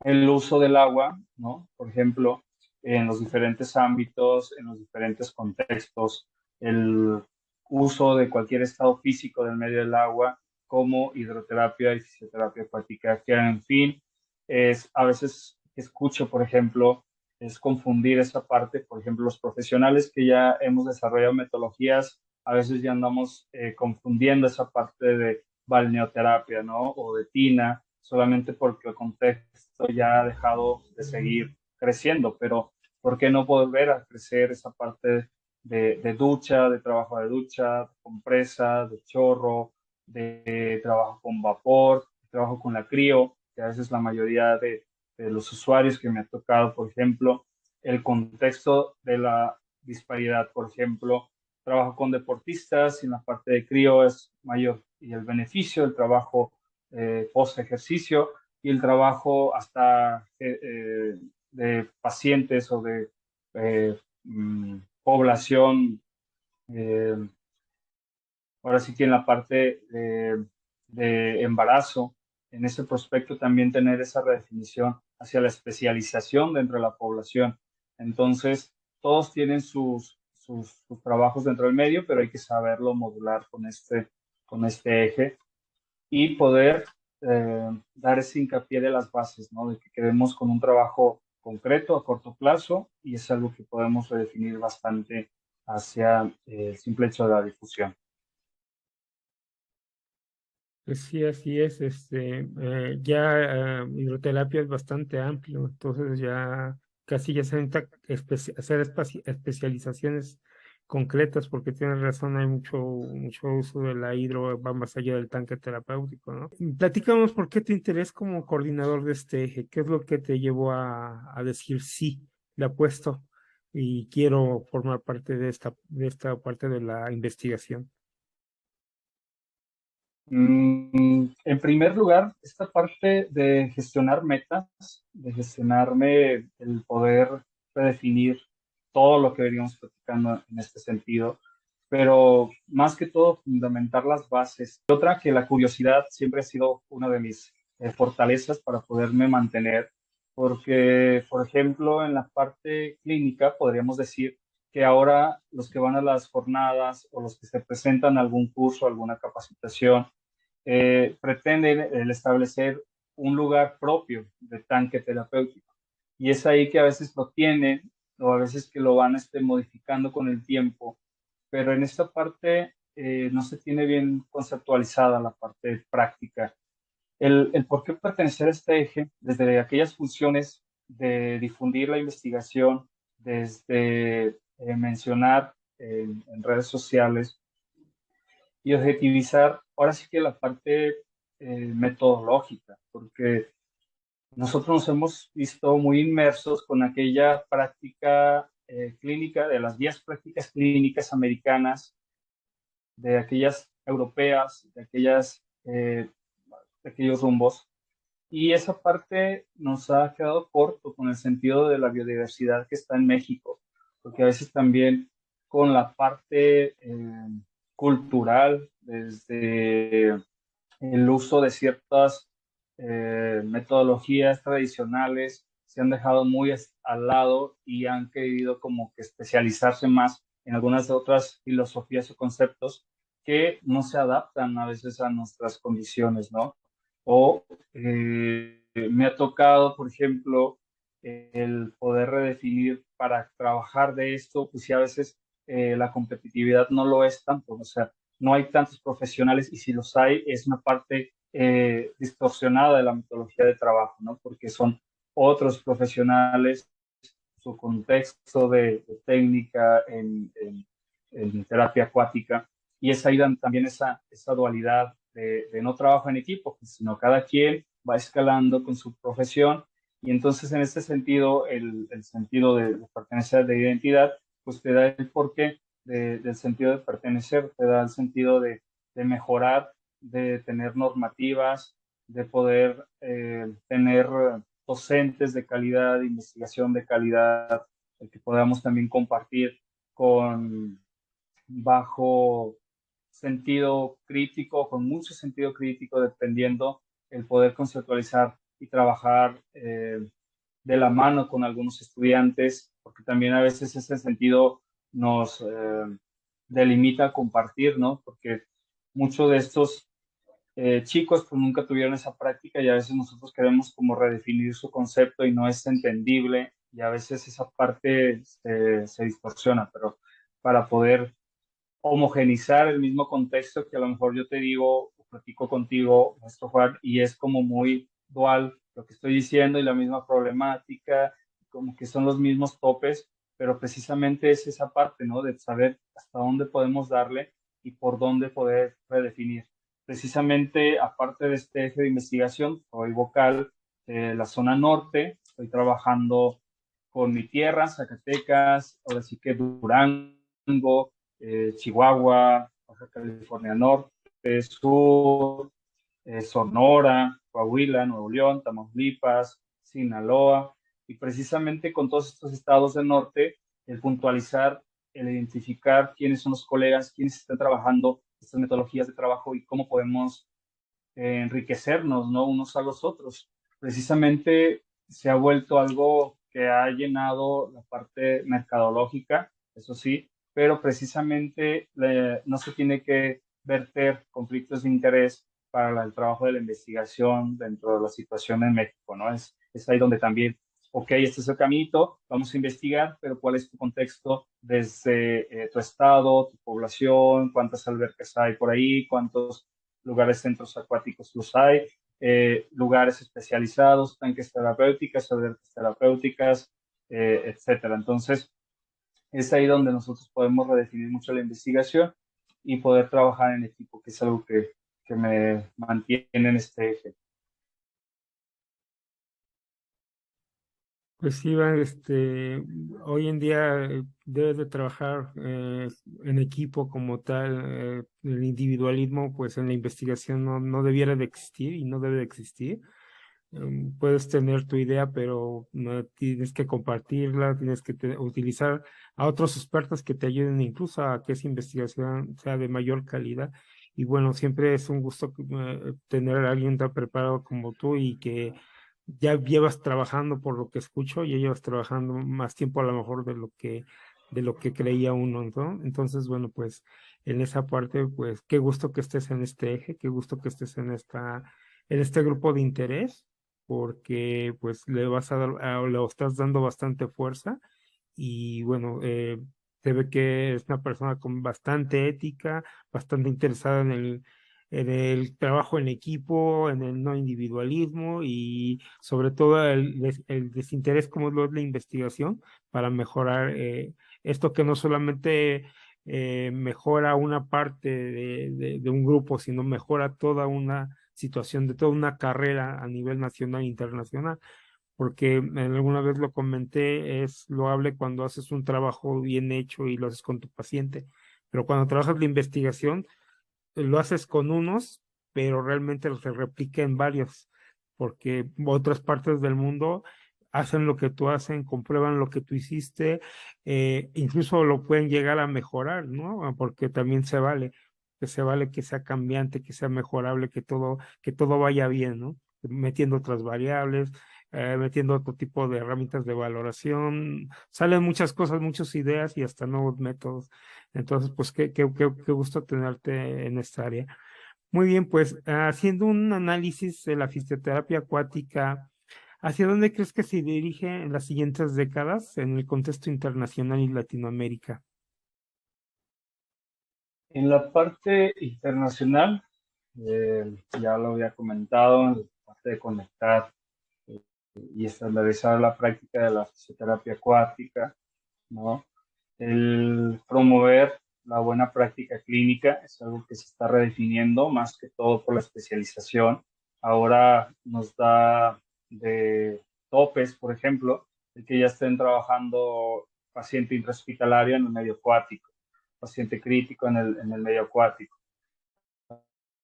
el uso del agua, ¿no? Por ejemplo, en los diferentes ámbitos, en los diferentes contextos, el uso de cualquier estado físico del medio del agua, como hidroterapia y fisioterapia acuática, que en fin, es a veces escucho, por ejemplo, es confundir esa parte, por ejemplo, los profesionales que ya hemos desarrollado metodologías, a veces ya andamos confundiendo esa parte de balneoterapia, ¿no? O de tina, solamente porque el contexto ya ha dejado de seguir creciendo, pero ¿por qué no volver a crecer esa parte de ducha, de trabajo de ducha, de compresa, de chorro, de trabajo con vapor, de trabajo con la crío, que a veces la mayoría de los usuarios que me ha tocado, por ejemplo, el contexto de la disparidad, por ejemplo, trabajo con deportistas y en la parte de crío es mayor y el beneficio del trabajo post ejercicio y el trabajo hasta de pacientes o de población, eh, ahora sí que en la parte de embarazo, en ese prospecto también tener esa redefinición hacia la especialización dentro de la población. Entonces, todos tienen sus trabajos dentro del medio, pero hay que saberlo modular con este eje y poder dar ese hincapié de las bases, ¿no? De que quedemos con un trabajo concreto a corto plazo y es algo que podemos redefinir bastante hacia el simple hecho de la difusión. Pues sí, así es. Ya hidroterapia es bastante amplio, entonces ya casi ya se necesita hacer especializaciones concretas, porque tienes razón, hay mucho uso de la hidro, va más allá del tanque terapéutico, ¿no? Platícanos por qué tu interés como coordinador de este eje, qué es lo que te llevó a decir sí, le apuesto y quiero formar parte de esta parte de la investigación. En primer lugar, esta parte de gestionar metas, de gestionarme el poder redefinir todo lo que veníamos platicando en este sentido, pero más que todo fundamentar las bases. Y otra, que la curiosidad siempre ha sido una de mis fortalezas para poderme mantener, porque, por ejemplo, en la parte clínica podríamos decir que ahora los que van a las jornadas o los que se presentan a algún curso, alguna capacitación, pretenden el establecer un lugar propio de tanque terapéutico. Y es ahí que a veces lo tienen o a veces que lo van modificando con el tiempo, pero en esta parte no se tiene bien conceptualizada la parte práctica. El por qué pertenecer a este eje, desde aquellas funciones de difundir la investigación, desde mencionar en redes sociales, y objetivizar ahora sí que la parte metodológica, porque nosotros nos hemos visto muy inmersos con aquella práctica clínica, de las guías prácticas clínicas americanas, de aquellas europeas, de aquellos rumbos. Y esa parte nos ha quedado corto con el sentido de la biodiversidad que está en México, porque a veces también con la parte cultural, desde el uso de ciertas metodologías tradicionales, se han dejado muy al lado y han querido como que especializarse más en algunas otras filosofías o conceptos que no se adaptan a veces a nuestras condiciones, ¿no? O me ha tocado, por ejemplo, el poder redefinir para trabajar de esto, pues sí, a veces la competitividad no lo es tanto, o sea, no hay tantos profesionales y si los hay es una parte distorsionada de la metodología de trabajo, ¿no? Porque son otros profesionales su contexto de técnica en terapia acuática. Y es ahí también esa dualidad de no trabajo en equipo, sino cada quien va escalando con su profesión. Y entonces en este sentido, el sentido de pertenecer, de identidad, pues te da el porqué del sentido de pertenecer, te da el sentido de mejorar, de tener normativas, de poder tener docentes de calidad, investigación de calidad, el que podamos también compartir con bajo sentido crítico, con mucho sentido crítico, dependiendo el poder conceptualizar y trabajar de la mano con algunos estudiantes, porque también a veces ese sentido nos delimita a compartir, ¿no? Porque muchos de estos chicos pues nunca tuvieron esa práctica y a veces nosotros queremos como redefinir su concepto y no es entendible y a veces esa parte se distorsiona, pero para poder homogenizar el mismo contexto que a lo mejor yo te digo o platico contigo, maestro Juan, y es como muy dual lo que estoy diciendo y la misma problemática, como que son los mismos topes, pero precisamente es esa parte, ¿no? De saber hasta dónde podemos darle y por dónde poder redefinir. Precisamente, aparte de este eje de investigación, soy vocal de la zona norte, estoy trabajando con mi tierra, Zacatecas, ahora sí que Durango, Chihuahua, Baja California Norte, Sur, Sonora, Coahuila, Nuevo León, Tamaulipas, Sinaloa, y precisamente con todos estos estados del norte, el puntualizar, el identificar quiénes son los colegas, quiénes están trabajando estas metodologías de trabajo y cómo podemos enriquecernos, ¿no? Unos a los otros. Precisamente se ha vuelto algo que ha llenado la parte mercadológica, eso sí, pero precisamente no se tiene que verter conflictos de interés para el trabajo de la investigación dentro de la situación en México, ¿no? Es ahí donde también, ok, este es el caminito, vamos a investigar, pero ¿cuál es tu contexto desde tu estado, tu población, cuántas albercas hay por ahí, cuántos lugares, centros acuáticos los hay, lugares especializados, tanques terapéuticas, albercas terapéuticas, etcétera. Entonces, es ahí donde nosotros podemos redefinir mucho la investigación y poder trabajar en equipo, que es algo que me mantiene en este eje. Pues sí, Iván, hoy en día debes de trabajar en equipo como tal. El individualismo, pues en la investigación no debiera de existir y no debe de existir. Puedes tener tu idea, pero no tienes que compartirla, tienes que utilizar a otros expertos que te ayuden incluso a que esa investigación sea de mayor calidad. Y bueno, siempre es un gusto tener a alguien tan preparado como tú y que ya llevas trabajando, por lo que escucho, ya llevas trabajando más tiempo a lo mejor de lo que creía uno, ¿no? Entonces, bueno, pues en esa parte, pues qué gusto que estés en este eje, qué gusto que estés en este grupo de interés, porque pues le vas a dar, le estás dando bastante fuerza y bueno, se ve que es una persona con bastante ética, bastante interesada en el trabajo en equipo, en el no individualismo y sobre todo el desinterés como lo es la investigación para mejorar esto que no solamente mejora una parte de un grupo, sino mejora toda una situación de toda una carrera a nivel nacional e internacional porque alguna vez lo comenté, es loable cuando haces un trabajo bien hecho y lo haces con tu paciente, pero cuando trabajas la investigación, lo haces con unos, pero realmente se replica en varios, porque otras partes del mundo hacen lo que tú hacen, comprueban lo que tú hiciste, incluso lo pueden llegar a mejorar, ¿no? Porque también se vale que sea cambiante, que sea mejorable, que todo vaya bien, ¿no? Metiendo otras variables, metiendo otro tipo de herramientas de valoración, salen muchas cosas, muchas ideas y hasta nuevos métodos. Entonces, pues qué gusto tenerte en esta área. Muy bien, pues haciendo un análisis de la fisioterapia acuática, ¿hacia dónde crees que se dirige en las siguientes décadas en el contexto internacional y Latinoamérica? En la parte internacional, ya lo había comentado, en la parte de conectar y estandarizar la práctica de la fisioterapia acuática, ¿no? El promover la buena práctica clínica es algo que se está redefiniendo más que todo por la especialización. Ahora nos da de topes, por ejemplo, el que ya estén trabajando paciente intrahospitalario en el medio acuático, paciente crítico en el medio acuático,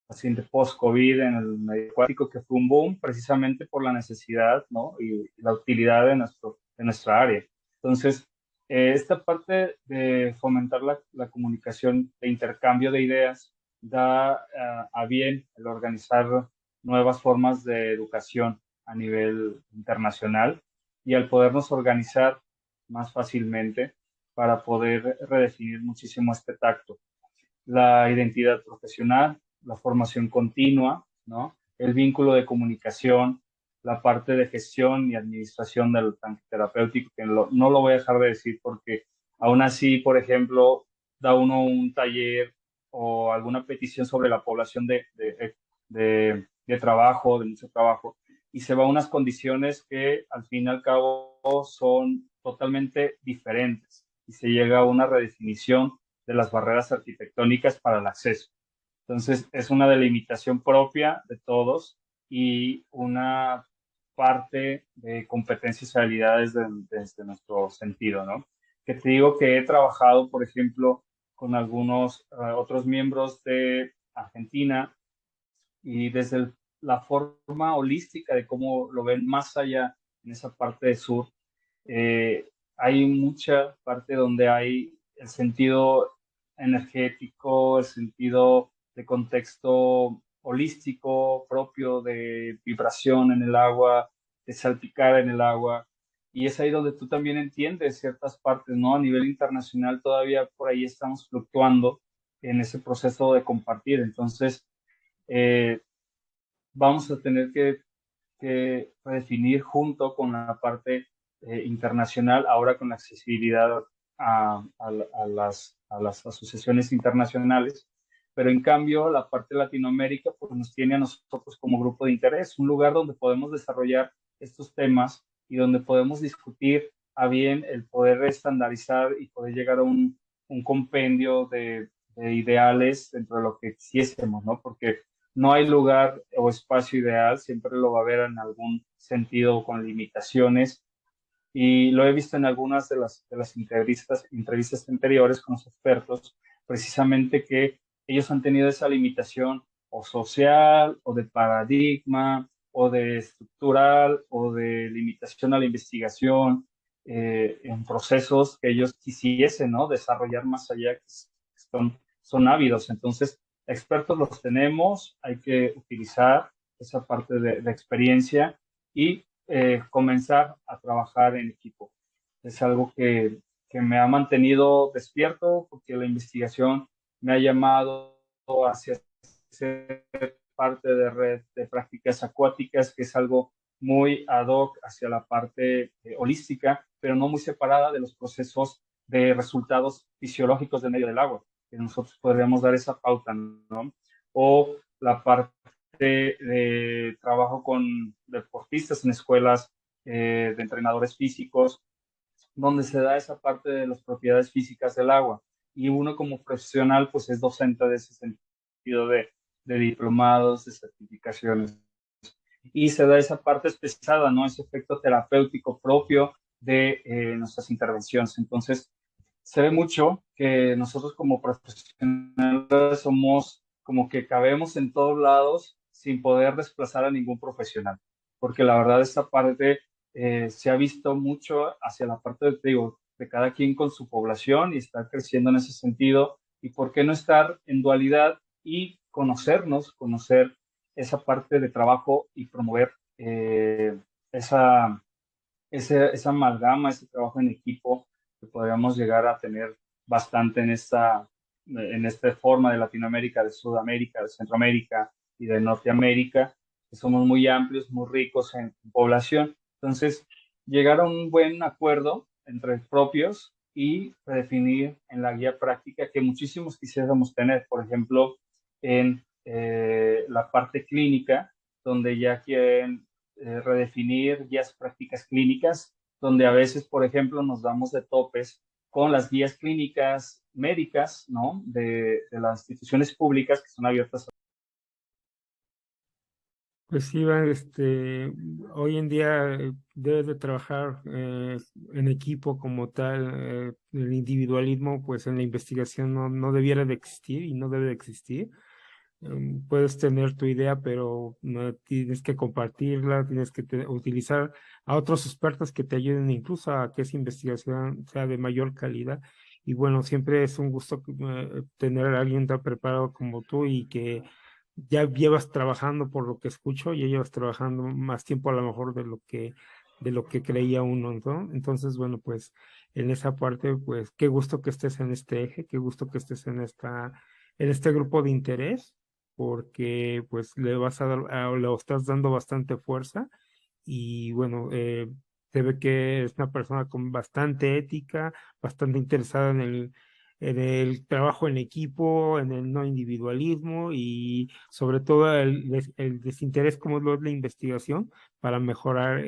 paciente post-COVID en el medio acuático, que fue un boom precisamente por la necesidad, ¿no? Y la utilidad de nuestra área. Entonces, esta parte de fomentar la comunicación, de intercambio de ideas, da a bien el organizar nuevas formas de educación a nivel internacional y al podernos organizar más fácilmente para poder redefinir muchísimo este tacto, la identidad profesional, la formación continua, ¿no? El vínculo de comunicación, la parte de gestión y administración del tanque terapéutico, que no lo voy a dejar de decir porque aún así, por ejemplo, da uno un taller o alguna petición sobre la población de trabajo, de mucho trabajo, y se va a unas condiciones que al fin y al cabo son totalmente diferentes y se llega a una redefinición de las barreras arquitectónicas para el acceso. Entonces, es una delimitación propia de todos y una parte de competencias y habilidades desde nuestro sentido, ¿no? Que te digo que he trabajado, por ejemplo, con algunos otros miembros de Argentina y desde la forma holística de cómo lo ven más allá en esa parte de sur, hay mucha parte donde hay el sentido energético, el sentido de contexto holístico propio de vibración en el agua, de salpicar en el agua. Y es ahí donde tú también entiendes ciertas partes, ¿no? A nivel internacional todavía por ahí estamos fluctuando en ese proceso de compartir. Entonces, eh, vamos a tener que redefinir junto con la parte internacional, ahora con la accesibilidad a las asociaciones internacionales, pero en cambio la parte de Latinoamérica pues, nos tiene a nosotros como grupo de interés, un lugar donde podemos desarrollar estos temas y donde podemos discutir a bien el poder estandarizar y poder llegar a un compendio de ideales dentro de lo que quisiésemos, ¿no? Porque no hay lugar o espacio ideal, siempre lo va a haber en algún sentido con limitaciones y lo he visto en algunas de las entrevistas anteriores con los expertos, precisamente que ellos han tenido esa limitación o social o de paradigma o de estructural o de limitación a la investigación en procesos que ellos quisiesen, ¿no? Desarrollar más allá, que son ávidos. Entonces, expertos los tenemos, hay que utilizar esa parte de experiencia y comenzar a trabajar en equipo. Es algo que me ha mantenido despierto porque la investigación me ha llamado hacia ser parte de red de prácticas acuáticas, que es algo muy ad hoc hacia la parte holística, pero no muy separada de los procesos de resultados fisiológicos del medio del agua, que nosotros podríamos dar esa pauta, ¿no? O la parte de trabajo con deportistas en escuelas de entrenadores físicos, donde se da esa parte de las propiedades físicas del agua. Y uno como profesional, pues es docente de ese sentido de diplomados, de certificaciones. Y se da esa parte especializada, ¿no? Ese efecto terapéutico propio de nuestras intervenciones. Entonces, se ve mucho que nosotros como profesionales somos como que cabemos en todos lados sin poder desplazar a ningún profesional, porque la verdad esta parte se ha visto mucho hacia la parte de, digo, de cada quien con su población y está creciendo en ese sentido, y por qué no estar en dualidad y conocernos, conocer esa parte de trabajo y promover esa esa amalgama, ese trabajo en equipo que podríamos llegar a tener bastante en esta forma de Latinoamérica, de Sudamérica, de Centroamérica y de Norteamérica, que somos muy amplios, muy ricos en población. Entonces, llegar a un buen acuerdo entre propios y redefinir en la guía práctica que muchísimos quisiéramos tener, por ejemplo, en la parte clínica, donde ya quieren redefinir guías prácticas clínicas, donde a veces, por ejemplo, nos damos de topes con las guías clínicas médicas, ¿no? De las instituciones públicas que son abiertas. Pues sí, Iván, hoy en día debes de trabajar en equipo como tal. El individualismo, pues en la investigación no debiera de existir y no debe de existir. Puedes tener tu idea, pero no tienes que compartirla, tienes que utilizar a otros expertos que te ayuden incluso a que esa investigación sea de mayor calidad. Y bueno, siempre es un gusto tener a alguien tan preparado como tú y que ya llevas trabajando, por lo que escucho, ya llevas trabajando más tiempo a lo mejor de lo que creía uno, ¿no? Entonces, bueno, pues en esa parte, pues qué gusto que estés en este eje, qué gusto que estés en este grupo de interés, porque pues le vas a dar, le estás dando bastante fuerza y bueno, se ve que es una persona con bastante ética, bastante interesada en el trabajo en equipo, en el no individualismo y sobre todo el desinterés como lo es la investigación para mejorar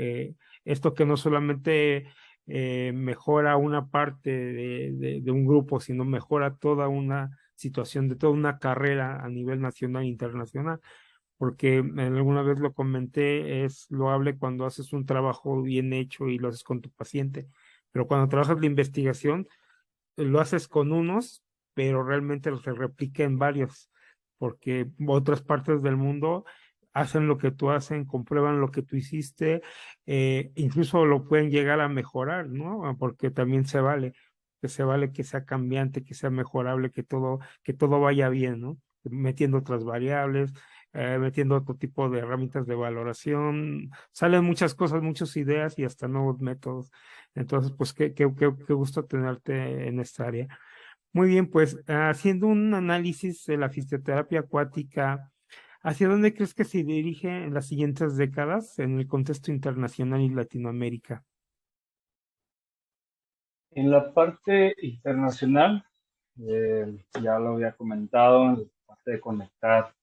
esto que no solamente mejora una parte de un grupo, sino mejora toda una situación de toda una carrera a nivel nacional e internacional porque alguna vez lo comenté, es loable cuando haces un trabajo bien hecho y lo haces con tu paciente, pero cuando trabajas la investigación, lo haces con unos, pero realmente se replica en varios, porque otras partes del mundo hacen lo que tú hacen, comprueban lo que tú hiciste, incluso lo pueden llegar a mejorar, ¿no? Porque también se vale que sea cambiante, que sea mejorable, que todo vaya bien, ¿no? Metiendo otras variables, metiendo otro tipo de herramientas de valoración, salen muchas cosas, muchas ideas y hasta nuevos métodos. Entonces, pues qué gusto tenerte en esta área. Muy bien, pues haciendo un análisis de la fisioterapia acuática, ¿hacia dónde crees que se dirige en las siguientes décadas en el contexto internacional y Latinoamérica? En la parte internacional, ya lo había comentado, en la parte de conectar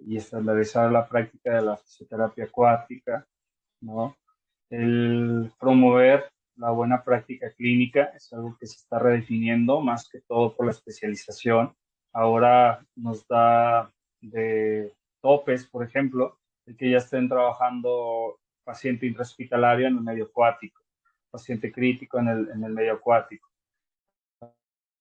y estandarizar la práctica de la fisioterapia acuática, ¿no? El promover la buena práctica clínica es algo que se está redefiniendo más que todo por la especialización. Ahora nos da de topes, por ejemplo, el que ya estén trabajando paciente intrahospitalario en el medio acuático, paciente crítico en el medio acuático,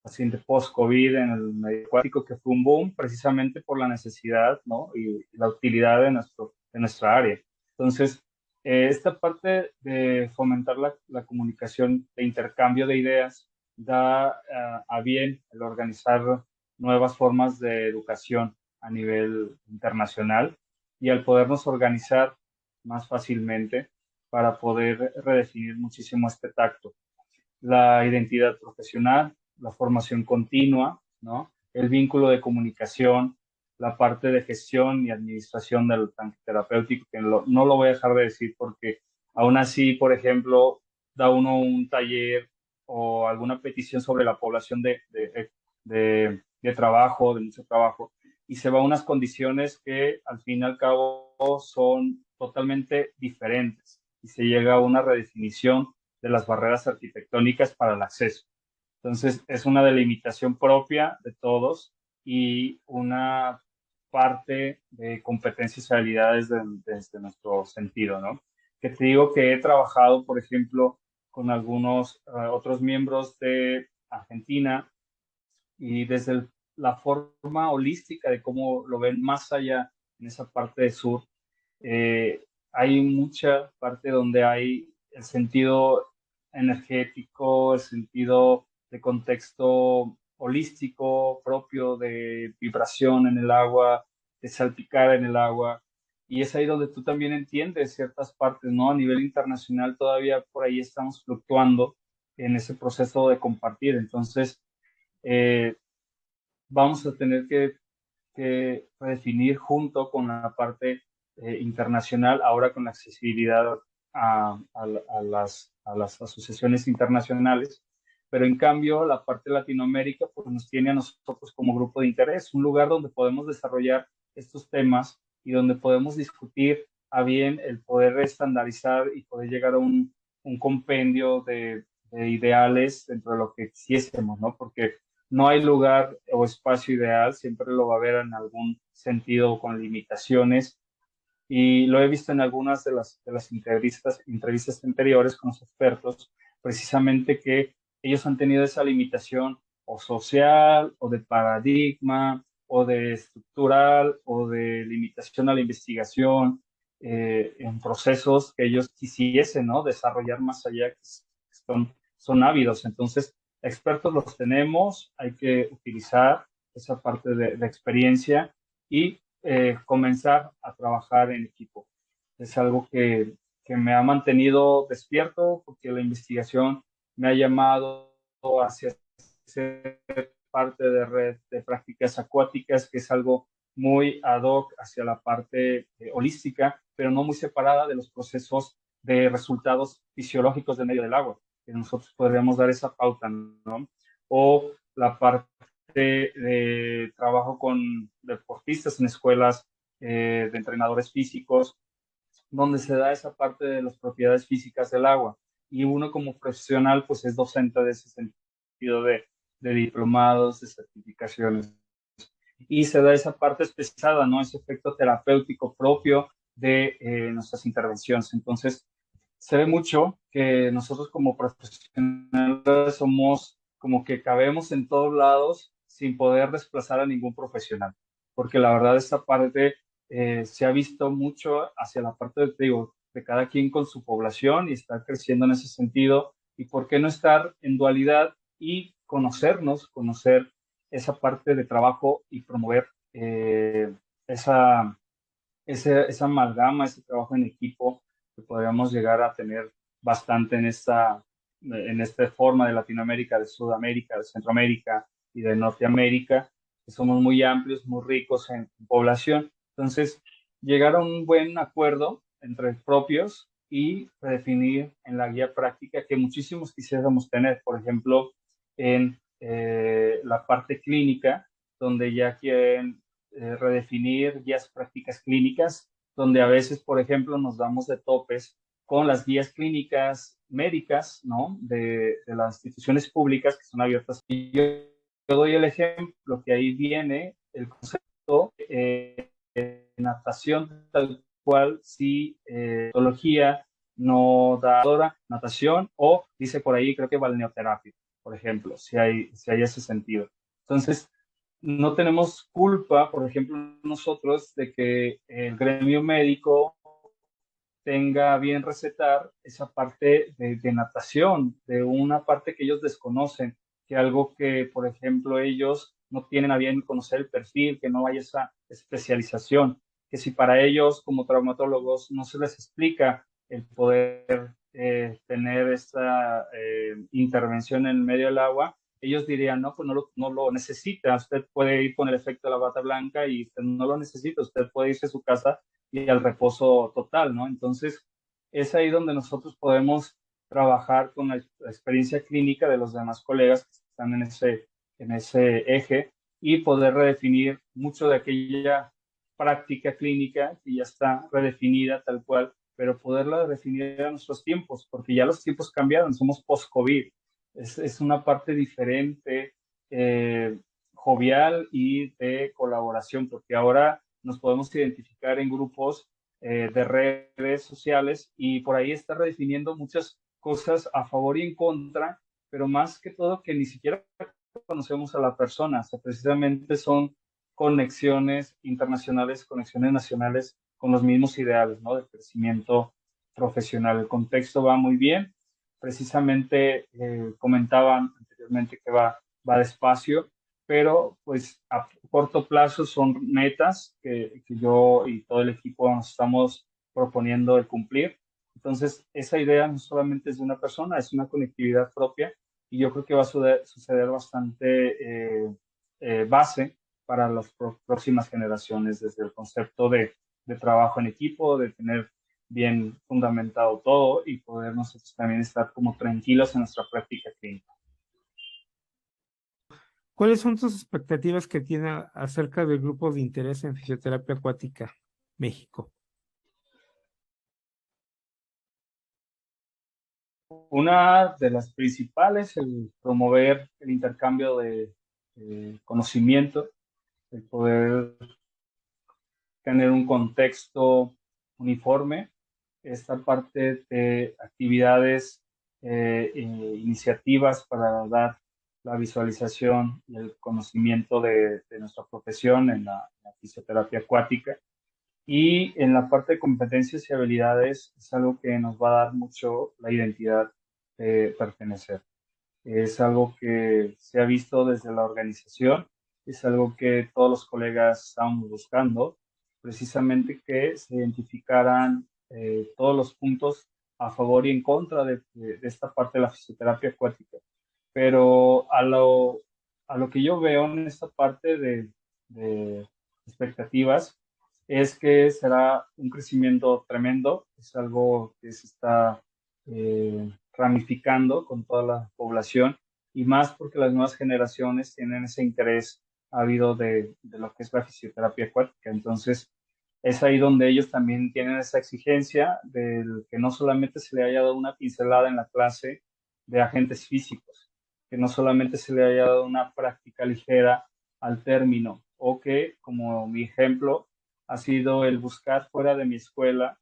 paciente post-COVID en el medio acuático, que fue un boom precisamente por la necesidad, ¿no? Y la utilidad de nuestra área. Entonces, esta parte de fomentar la comunicación, de intercambio de ideas, da a bien el organizar nuevas formas de educación a nivel internacional y al podernos organizar más fácilmente para poder redefinir muchísimo este tacto, la identidad profesional, la formación continua, ¿no? El vínculo de comunicación, la parte de gestión y administración del tanque terapéutico, que no lo voy a dejar de decir porque aún así, por ejemplo, da uno un taller o alguna petición sobre la población de trabajo, de mucho trabajo, y se va a unas condiciones que al fin y al cabo son totalmente diferentes y se llega a una redefinición de las barreras arquitectónicas para el acceso. Entonces, es una delimitación propia de todos y una parte de competencias y habilidades desde nuestro sentido, ¿no? Que te digo que he trabajado, por ejemplo, con algunos otros miembros de Argentina y desde la forma holística de cómo lo ven más allá en esa parte de sur, hay mucha parte donde hay el sentido energético, el sentido de contexto holístico propio de vibración en el agua, de salpicar en el agua. Y es ahí donde tú también entiendes ciertas partes, ¿no? A nivel internacional todavía por ahí estamos fluctuando en ese proceso de compartir. Entonces, eh, vamos a tener que redefinir junto con la parte internacional, ahora con la accesibilidad a las asociaciones internacionales, pero en cambio la parte de Latinoamérica pues, nos tiene a nosotros como grupo de interés, un lugar donde podemos desarrollar estos temas y donde podemos discutir a bien el poder estandarizar y poder llegar a un compendio de ideales dentro de lo que quisiésemos, ¿no? Porque no hay lugar o espacio ideal, siempre lo va a haber en algún sentido con limitaciones y lo he visto en algunas de las entrevistas anteriores con los expertos, precisamente que ellos han tenido esa limitación o social o de paradigma o de estructural o de limitación a la investigación en procesos que ellos quisiesen, ¿no? Desarrollar más allá, que son ávidos. Entonces, expertos los tenemos, hay que utilizar esa parte de experiencia y comenzar a trabajar en equipo. Es algo que me ha mantenido despierto porque la investigación me ha llamado hacia ser parte de red de prácticas acuáticas, que es algo muy ad hoc hacia la parte holística, pero no muy separada de los procesos de resultados fisiológicos del medio del agua, que nosotros podríamos dar esa pauta, ¿no? O la parte de trabajo con deportistas en escuelas de entrenadores físicos, donde se da esa parte de las propiedades físicas del agua. Y uno como profesional, pues es docente de ese sentido de diplomados, de certificaciones. Y se da esa parte especializada, ¿no? Ese efecto terapéutico propio de nuestras intervenciones. Entonces, se ve mucho que nosotros como profesionales somos como que cabemos en todos lados sin poder desplazar a ningún profesional, porque la verdad esta parte se ha visto mucho hacia la parte de, digo, de cada quien con su población y está creciendo en ese sentido, y por qué no estar en dualidad y conocernos, conocer esa parte de trabajo y promover esa esa amalgama, ese trabajo en equipo que podríamos llegar a tener bastante en esta forma de Latinoamérica, de Sudamérica, de Centroamérica y de Norteamérica, que somos muy amplios, muy ricos en población. Entonces, llegar a un buen acuerdo entre propios y redefinir en la guía práctica que muchísimos quisiéramos tener, por ejemplo, en la parte clínica, donde ya quieren redefinir guías prácticas clínicas, donde a veces, por ejemplo, nos damos de topes con las guías clínicas médicas, ¿no? De las instituciones públicas que son abiertas. Y yo doy el ejemplo que ahí viene el concepto de natación tal cual, si patología no da natación o dice por ahí, creo que balneoterapia, por ejemplo, si hay ese sentido. Entonces, no tenemos culpa, por ejemplo, nosotros, de que el gremio médico tenga bien recetar esa parte de natación, de una parte que ellos desconocen, que algo que, por ejemplo, ellos no tienen a bien conocer el perfil, que no hay esa especialización, que si para ellos como traumatólogos no se les explica el poder tener esta intervención en el medio del agua, ellos dirían, no, pues no lo necesita, usted puede ir con el efecto de la bata blanca y usted no lo necesita, usted puede irse a su casa y al reposo total, ¿no? Entonces, es ahí donde nosotros podemos trabajar con la experiencia clínica de los demás colegas que están en ese eje y poder redefinir mucho de aquella práctica clínica que ya está redefinida tal cual, pero poderla definir a nuestros tiempos, porque ya los tiempos cambiaron, somos post-COVID, es una parte diferente, jovial y de colaboración, porque ahora nos podemos identificar en grupos de redes sociales y por ahí está redefiniendo muchas cosas a favor y en contra, pero más que todo que ni siquiera conocemos a la persona, o sea, precisamente son conexiones internacionales, conexiones nacionales con los mismos ideales, ¿no? De crecimiento profesional. El contexto va muy bien. Precisamente comentaban anteriormente que va despacio, pero pues a corto plazo son metas que yo y todo el equipo nos estamos proponiendo el cumplir. Entonces, esa idea no solamente es de una persona, es una conectividad propia y yo creo que va a suceder bastante base para las próximas generaciones, desde el concepto de trabajo en equipo, de tener bien fundamentado todo y poder nosotros también estar como tranquilos en nuestra práctica clínica. ¿Cuáles son tus expectativas que tiene acerca del grupo de interés en fisioterapia acuática México? Una de las principales, el promover el intercambio de conocimiento, el poder tener un contexto uniforme, esta parte de actividades, iniciativas para dar la visualización y el conocimiento de nuestra profesión en la fisioterapia acuática. Y en la parte de competencias y habilidades es algo que nos va a dar mucho la identidad de pertenecer. Es algo que se ha visto desde la organización, es algo que todos los colegas estamos buscando, precisamente que se identificaran todos los puntos a favor y en contra de esta parte de la fisioterapia acuática. Pero a lo que yo veo en esta parte de expectativas es que será un crecimiento tremendo, es algo que se está ramificando con toda la población y más porque las nuevas generaciones tienen ese interés habido de lo que es la fisioterapia acuática. Entonces, es ahí donde ellos también tienen esa exigencia del que no solamente se le haya dado una pincelada en la clase de agentes físicos, que no solamente se le haya dado una práctica ligera al término, o que, como mi ejemplo, ha sido el buscar fuera de mi escuela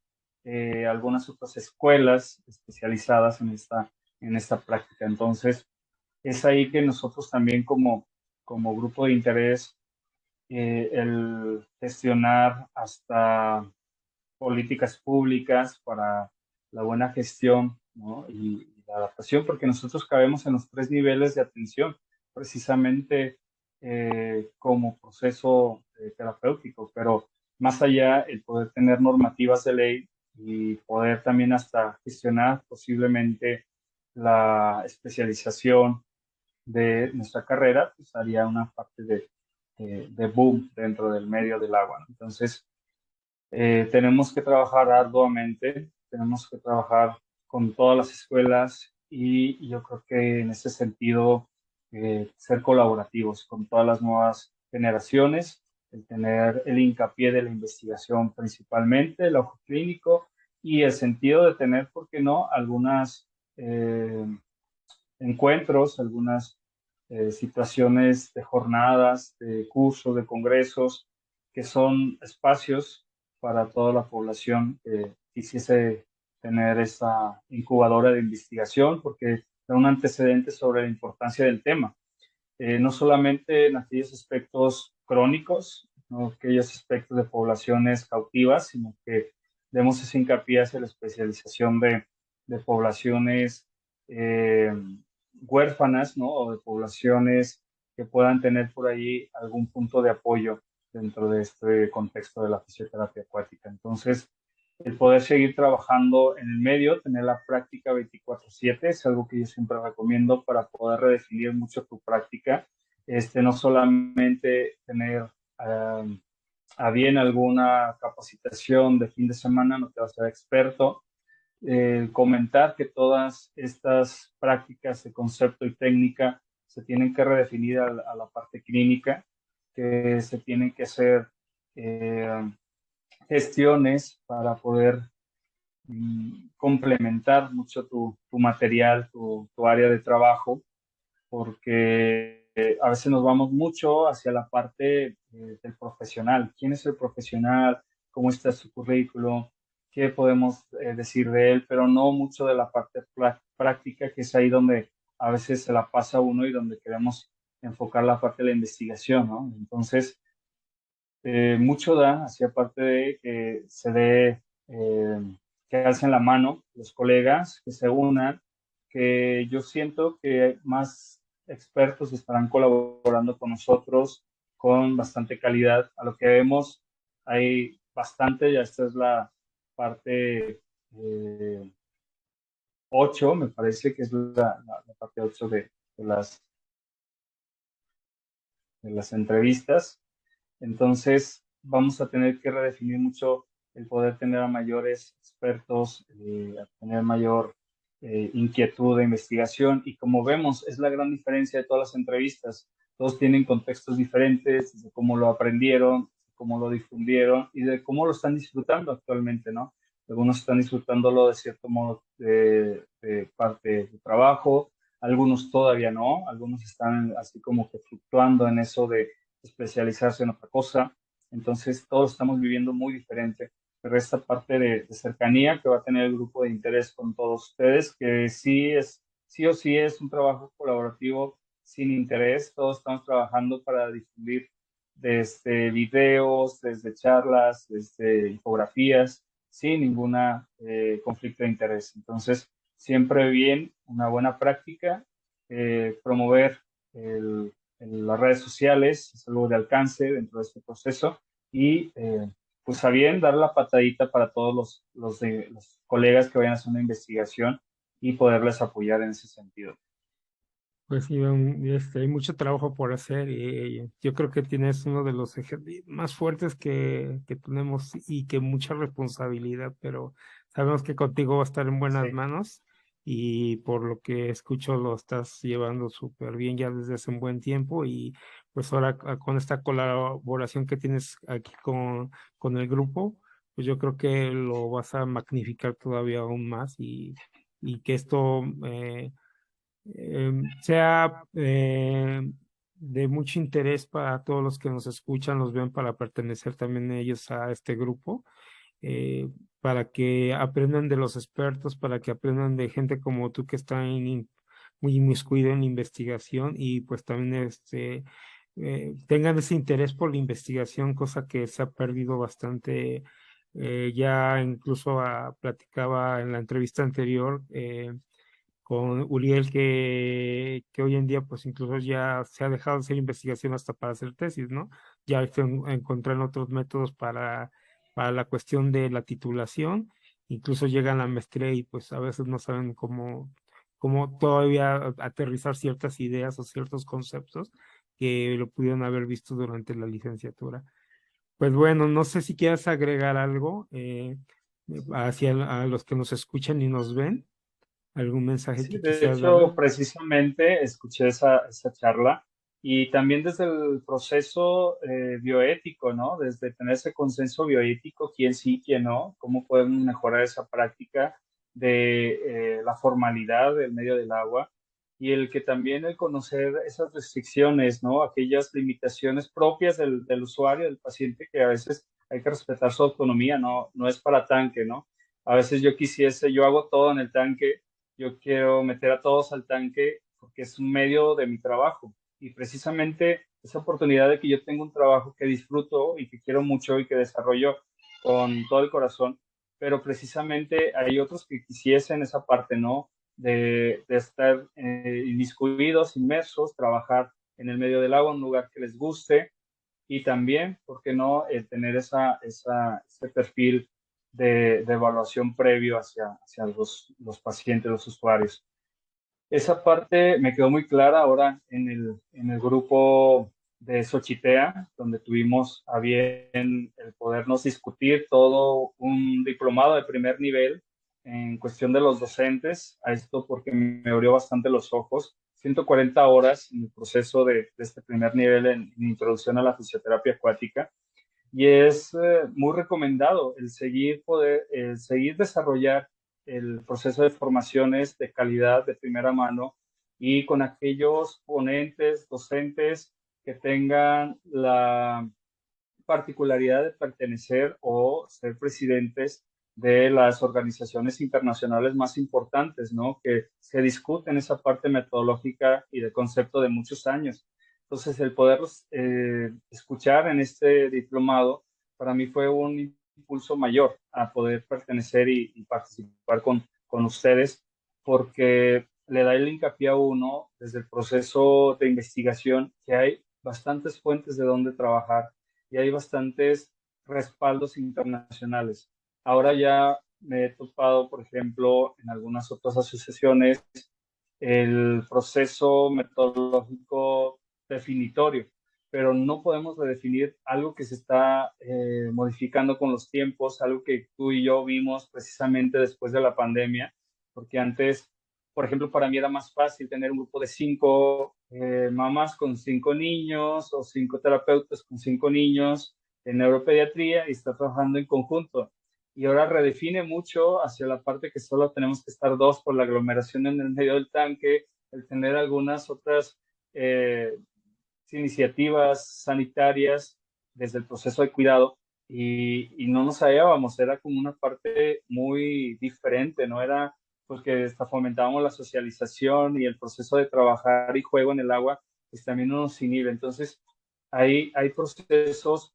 algunas otras escuelas especializadas en esta práctica. Entonces, es ahí que nosotros también como grupo de interés, el gestionar hasta políticas públicas para la buena gestión, ¿no? Y la adaptación, porque nosotros cabemos en los tres niveles de atención, precisamente como proceso terapéutico, pero más allá el poder tener normativas de ley y poder también hasta gestionar posiblemente la especialización de nuestra carrera, pues haría una parte de boom dentro del medio del agua, ¿no? Entonces, tenemos que trabajar arduamente, tenemos que trabajar con todas las escuelas y yo creo que en ese sentido ser colaborativos con todas las nuevas generaciones, el tener el hincapié de la investigación principalmente, el ojo clínico y el sentido de tener, ¿por qué no?, algunas encuentros, algunas situaciones de jornadas, de cursos, de congresos, que son espacios para toda la población que quisiese tener esa incubadora de investigación, porque da un antecedente sobre la importancia del tema. No solamente en aquellos aspectos crónicos, no aquellos aspectos de poblaciones cautivas, sino que demos ese hincapié hacia la especialización de poblaciones eh, huérfanas, ¿no? O de poblaciones que puedan tener por ahí algún punto de apoyo dentro de este contexto de la fisioterapia acuática. Entonces, el poder seguir trabajando en el medio, tener la práctica 24/7 es algo que yo siempre recomiendo para poder redefinir mucho tu práctica. No solamente tener a bien alguna capacitación de fin de semana, no te vas a ser experto. Comentar que todas estas prácticas de concepto y técnica se tienen que redefinir a la parte clínica, que se tienen que hacer eh, gestiones para poder complementar mucho tu material, tu área de trabajo, porque a veces nos vamos mucho hacia la parte del profesional. ¿Quién es el profesional? ¿Cómo está su currículo? ¿Qué podemos decir de él? Pero no mucho de la parte práctica, que es ahí donde a veces se la pasa uno y donde queremos enfocar la parte de la investigación, ¿no? Entonces, mucho da hacia parte de que se dé, que alcen la mano los colegas, que se unan, que yo siento que más expertos estarán colaborando con nosotros con bastante calidad. A lo que vemos, hay bastante, ya esta es la parte 8, me parece que es la parte 8 de de las entrevistas. Entonces, vamos a tener que redefinir mucho el poder tener a mayores expertos, a tener mayor inquietud de investigación. Y como vemos, es la gran diferencia de todas las entrevistas. Todos tienen contextos diferentes, de cómo lo aprendieron, cómo lo difundieron y de cómo lo están disfrutando actualmente, ¿no? algunos están disfrutándolo de cierto modo de parte de trabajo, algunos todavía no, algunos están así como que fluctuando en eso de especializarse en otra cosa. Entonces, todos estamos viviendo muy diferente, pero esta parte de cercanía que va a tener el grupo de interés con todos ustedes, que sí o sí es un trabajo colaborativo sin interés, todos estamos trabajando para difundir desde videos, desde charlas, desde infografías, sin ninguna conflicto de interés. Entonces, siempre bien, una buena práctica, promover las redes sociales, es algo de alcance dentro de este proceso y pues a bien dar la patadita para todos los colegas que vayan a hacer una investigación y poderles apoyar en ese sentido. Pues sí, hay mucho trabajo por hacer y yo creo que tienes uno de los ejes más fuertes que tenemos y que mucha responsabilidad, pero sabemos que contigo va a estar en buenas Sí, manos y por lo que escucho lo estás llevando súper bien ya desde hace un buen tiempo y pues ahora con esta colaboración que tienes aquí con el grupo, pues yo creo que lo vas a magnificar todavía aún más y que esto sea de mucho interés para todos los que nos escuchan, los ven para pertenecer también ellos a este grupo, eh, para que aprendan de los expertos, para que aprendan de gente como tú que está muy inmiscuida en la investigación y pues también tengan ese interés por la investigación, cosa que se ha perdido bastante. Ya incluso platicaba en la entrevista anterior con Uriel que hoy en día pues incluso ya se ha dejado de hacer investigación hasta para hacer tesis, ¿no? Ya se encuentran otros métodos para la cuestión de la titulación, incluso llegan a la maestría y pues a veces no saben cómo todavía aterrizar ciertas ideas o ciertos conceptos que lo pudieron haber visto durante la licenciatura. Pues bueno, no sé si quieras agregar algo hacia a los que nos escuchan y nos ven. ¿Algún mensaje sí, que de quisieras darles? hecho, precisamente escuché esa charla y también desde el proceso bioético, ¿no? Desde tener ese consenso bioético, quién sí, quién no, cómo podemos mejorar esa práctica de la formalidad del medio del agua y el que también el conocer esas restricciones, ¿no? Aquellas limitaciones propias del usuario, del paciente, que a veces hay que respetar su autonomía, no es para tanque, ¿no? A veces yo hago todo en el tanque, yo quiero meter a todos al tanque porque es un medio de mi trabajo. Y precisamente esa oportunidad de que yo tengo un trabajo que disfruto y que quiero mucho y que desarrollo con todo el corazón, pero precisamente hay otros que quisiesen esa parte, ¿no? De estar inmiscuidos, inmersos, trabajar en el medio del agua, un lugar que les guste y también, ¿por qué no?, tener ese perfil de evaluación previo hacia los pacientes, los usuarios. Esa parte me quedó muy clara ahora en el grupo de Xochitea, donde tuvimos a bien el podernos discutir todo un diplomado de primer nivel en cuestión de los docentes, a esto porque me abrió bastante los ojos. 140 horas en el proceso de este primer nivel en introducción a la fisioterapia acuática y es muy recomendado el seguir desarrollar el proceso de formaciones de calidad de primera mano y con aquellos ponentes, docentes que tengan la particularidad de pertenecer o ser presidentes de las organizaciones internacionales más importantes, ¿no? Que se discuten esa parte metodológica y de concepto de muchos años. Entonces, el poderlos escuchar en este diplomado para mí fue un impulso mayor a poder pertenecer y participar con ustedes, porque le da el hincapié a uno desde el proceso de investigación que hay bastantes fuentes de donde trabajar y hay bastantes respaldos internacionales. Ahora ya me he topado, por ejemplo, en algunas otras asociaciones, el proceso metodológico definitorio, pero no podemos redefinir algo que se está modificando con los tiempos, algo que tú y yo vimos precisamente después de la pandemia, porque antes, por ejemplo, para mí era más fácil tener un grupo de 5 mamás con 5 niños o 5 terapeutas con 5 niños en neuropediatría y estar trabajando en conjunto. y ahora redefine mucho hacia la parte que solo tenemos que estar dos por la aglomeración en el medio del tanque, el tener algunas otras iniciativas sanitarias desde el proceso de cuidado y no nos hallábamos, era como una parte muy diferente, ¿no? Era porque hasta fomentábamos la socialización y el proceso de trabajar y juego en el agua, pues también no nos inhibe. Entonces, hay procesos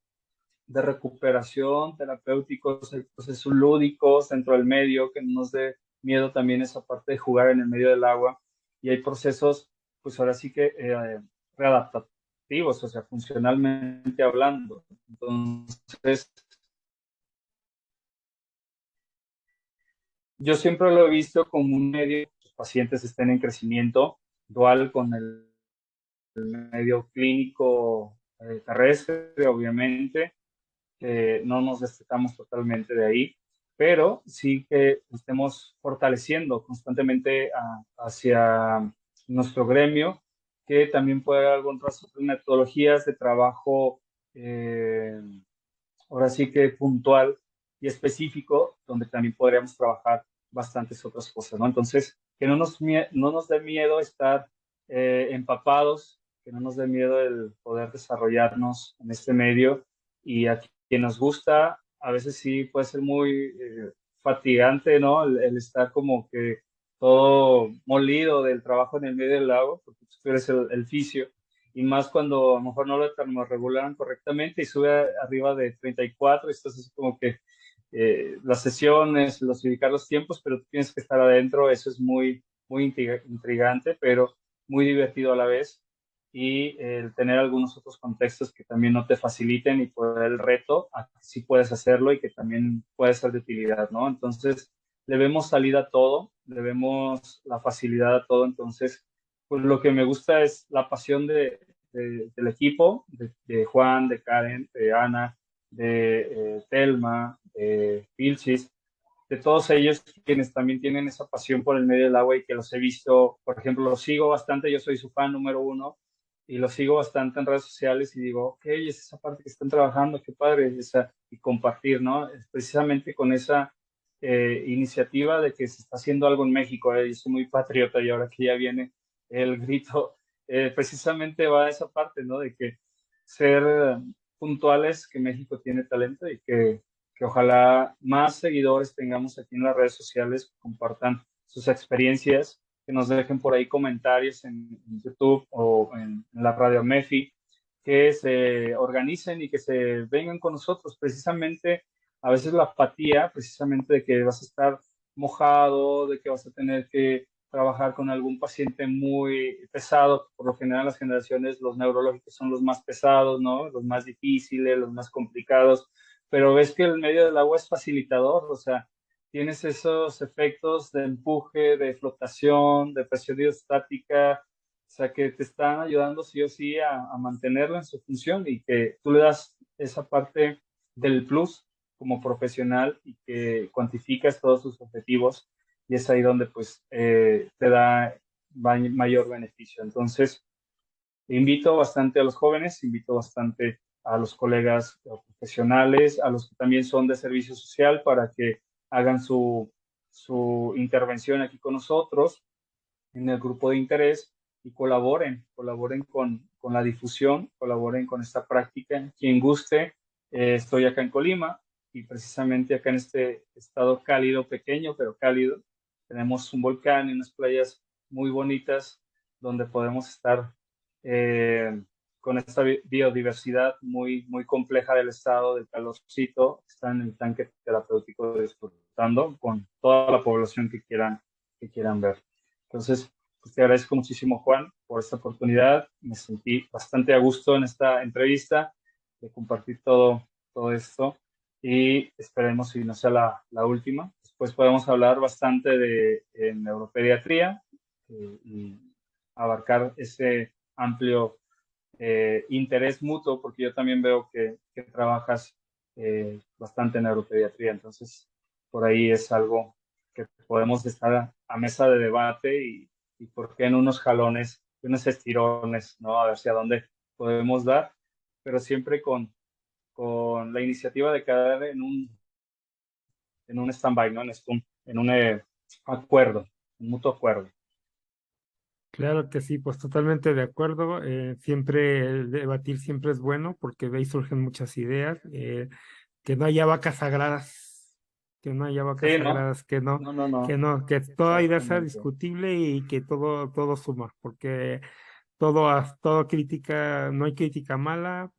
de recuperación terapéuticos, hay procesos lúdicos dentro del medio, que no nos dé miedo también esa parte de jugar en el medio del agua, y hay procesos, pues ahora sí que readaptativos, o sea, funcionalmente hablando. Entonces, yo siempre lo he visto como un medio que los pacientes estén en crecimiento dual con el medio clínico terrestre, obviamente, no nos destacamos totalmente de ahí, pero sí que estemos fortaleciendo constantemente hacia nuestro gremio, que también puede haber algunas metodologías de trabajo, ahora sí que puntual y específico, donde también podríamos trabajar bastantes otras cosas, ¿no? Entonces, que no nos dé miedo estar empapados, que no nos dé miedo el poder desarrollarnos en este medio, y a quien nos gusta, a veces sí puede ser muy fatigante, ¿no? El estar como que todo molido del trabajo en el medio del lago, porque tú eres el fisio, y más cuando a lo mejor no lo termorregulan correctamente y sube arriba de 34, y estás así como que las sesiones, los ubicar los tiempos, pero tú tienes que estar adentro, eso es muy, muy intrigante, pero muy divertido a la vez, y el tener algunos otros contextos que también no te faciliten y poder el reto, a que sí puedes hacerlo y que también puede ser de utilidad, ¿no? Entonces, le vemos salida a todo, le vemos la facilidad a todo, entonces pues lo que me gusta es la pasión del equipo, de Juan, de Karen, de Ana, de Telma, de Vilchis, de todos ellos quienes también tienen esa pasión por el medio del agua y que los he visto, por ejemplo, los sigo bastante, yo soy su fan número uno y los sigo bastante en redes sociales y digo, ok, es esa parte que están trabajando, qué padre, esa, y compartir, ¿no? Es precisamente con esa iniciativa de que se está haciendo algo en México, yo soy muy patriota y ahora que ya viene el grito, precisamente va a esa parte, ¿no? De que ser puntuales, que México tiene talento y que ojalá más seguidores tengamos aquí en las redes sociales, que compartan sus experiencias, que nos dejen por ahí comentarios en YouTube o en la radio Mefi, que se organicen y que se vengan con nosotros. Precisamente, a veces la apatía, precisamente de que vas a estar mojado, de que vas a tener que trabajar con algún paciente muy pesado. Por lo general, las generaciones, los neurológicos son los más pesados, ¿no? Los más difíciles, los más complicados, pero ves que el medio del agua es facilitador, o sea, tienes esos efectos de empuje, de flotación, de presión hidrostática, o sea, que te están ayudando sí o sí a mantenerlo en su función, y que tú le das esa parte del plus como profesional y que cuantificas todos sus objetivos, y es ahí donde pues te da mayor beneficio. Entonces, invito bastante a los jóvenes, invito bastante a los colegas profesionales, a los que también son de servicio social, para que hagan su intervención aquí con nosotros en el grupo de interés y colaboren con la difusión, colaboren con esta práctica. Quien guste, estoy acá en Colima, y precisamente acá en este estado cálido, pequeño, pero cálido, tenemos un volcán y unas playas muy bonitas donde podemos estar con esta biodiversidad muy, muy compleja del estado, del calorcito, está en el tanque terapéutico disfrutando con toda la población que quieran ver. Entonces, pues te agradezco muchísimo, Juan, por esta oportunidad. Me sentí bastante a gusto en esta entrevista de compartir todo esto, y esperemos si no sea la última. Después podemos hablar bastante de neuropediatría y abarcar ese amplio interés mutuo, porque yo también veo que trabajas bastante en neuropediatría, entonces por ahí es algo que podemos estar a mesa de debate, y por qué en unos jalones, unos estirones, ¿no? A ver si a dónde podemos dar, pero siempre con la iniciativa de caer en un en un stand-by, ¿no? En un acuerdo, un mutuo acuerdo. Claro que sí, pues totalmente de acuerdo. Siempre el debatir siempre es bueno porque de ahí surgen muchas ideas. Que no haya vacas sagradas, que no haya vacas Sí, ¿no? sagradas, que no, No, no, no, que toda idea sea exactamente. discutible y que todo suma, porque todo crítica, no hay crítica mala,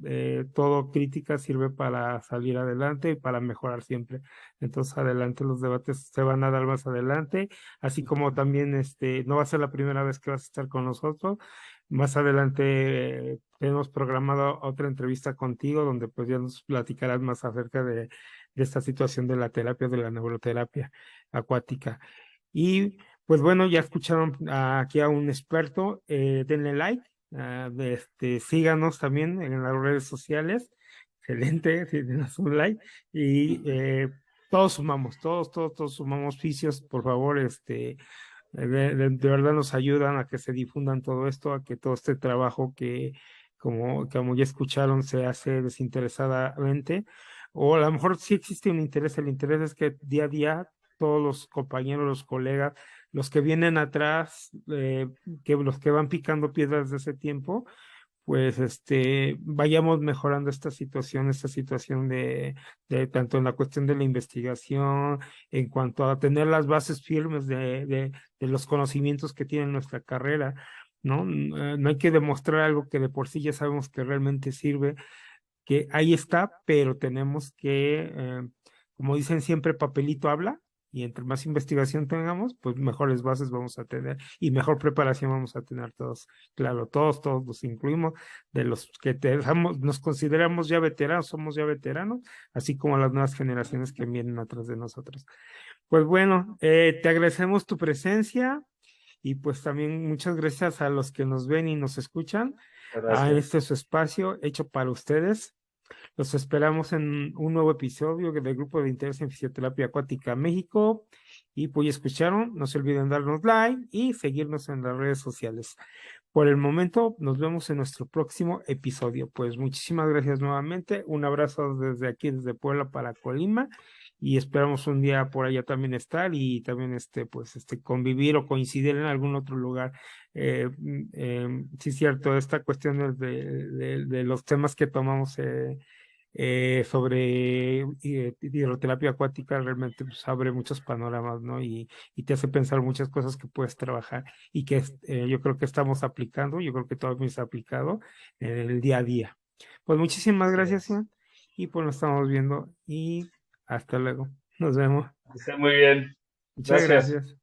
todo crítica sirve para salir adelante y para mejorar siempre. Entonces, adelante, los debates se van a dar más adelante, así como también no va a ser la primera vez que vas a estar con nosotros. Más adelante tenemos programado otra entrevista contigo donde pues ya nos platicarás más acerca de esta situación de la terapia, de la neuroterapia acuática. Y pues bueno, ya escucharon aquí a un experto, denle like, síganos también en las redes sociales, excelente, sí, denos un like y todos sumamos, todos sumamos oficios, por favor, de verdad nos ayudan a que se difundan todo esto, a que todo este trabajo que, como ya escucharon, se hace desinteresadamente, o a lo mejor sí existe un interés, el interés es que día a día todos los compañeros, los colegas, los que vienen atrás, que los que van picando piedras de ese tiempo, pues vayamos mejorando esta situación de tanto en la cuestión de la investigación, en cuanto a tener las bases firmes de los conocimientos que tiene nuestra carrera, ¿no? No hay que demostrar algo que de por sí ya sabemos que realmente sirve, que ahí está, pero tenemos que, como dicen siempre, papelito habla, y entre más investigación tengamos, pues mejores bases vamos a tener y mejor preparación vamos a tener todos. Claro, todos los incluimos, de los que nos consideramos ya veteranos, somos ya veteranos, así como las nuevas generaciones que vienen atrás de nosotros. Pues bueno, te agradecemos tu presencia y pues también muchas gracias a los que nos ven y nos escuchan a Gracias. este su espacio hecho para ustedes. Los esperamos en un nuevo episodio del Grupo de Interés en Fisioterapia Acuática México. Y pues ya escucharon, no se olviden darnos like y seguirnos en las redes sociales. Por el momento, nos vemos en nuestro próximo episodio. Pues muchísimas gracias nuevamente. Un abrazo desde aquí, desde Puebla para Colima. Y esperamos un día por allá también estar y también convivir o coincidir en algún otro lugar. Sí, cierto, esta cuestión de los temas que tomamos sobre hidroterapia acuática realmente pues, abre muchos panoramas, ¿no? Y te hace pensar muchas cosas que puedes trabajar y que yo creo que estamos aplicando, yo creo que todavía está aplicado en el día a día. Pues muchísimas Así gracias, es. Iván, y pues nos estamos viendo y hasta luego. Nos vemos. Está muy bien. Muchas Gracias. gracias.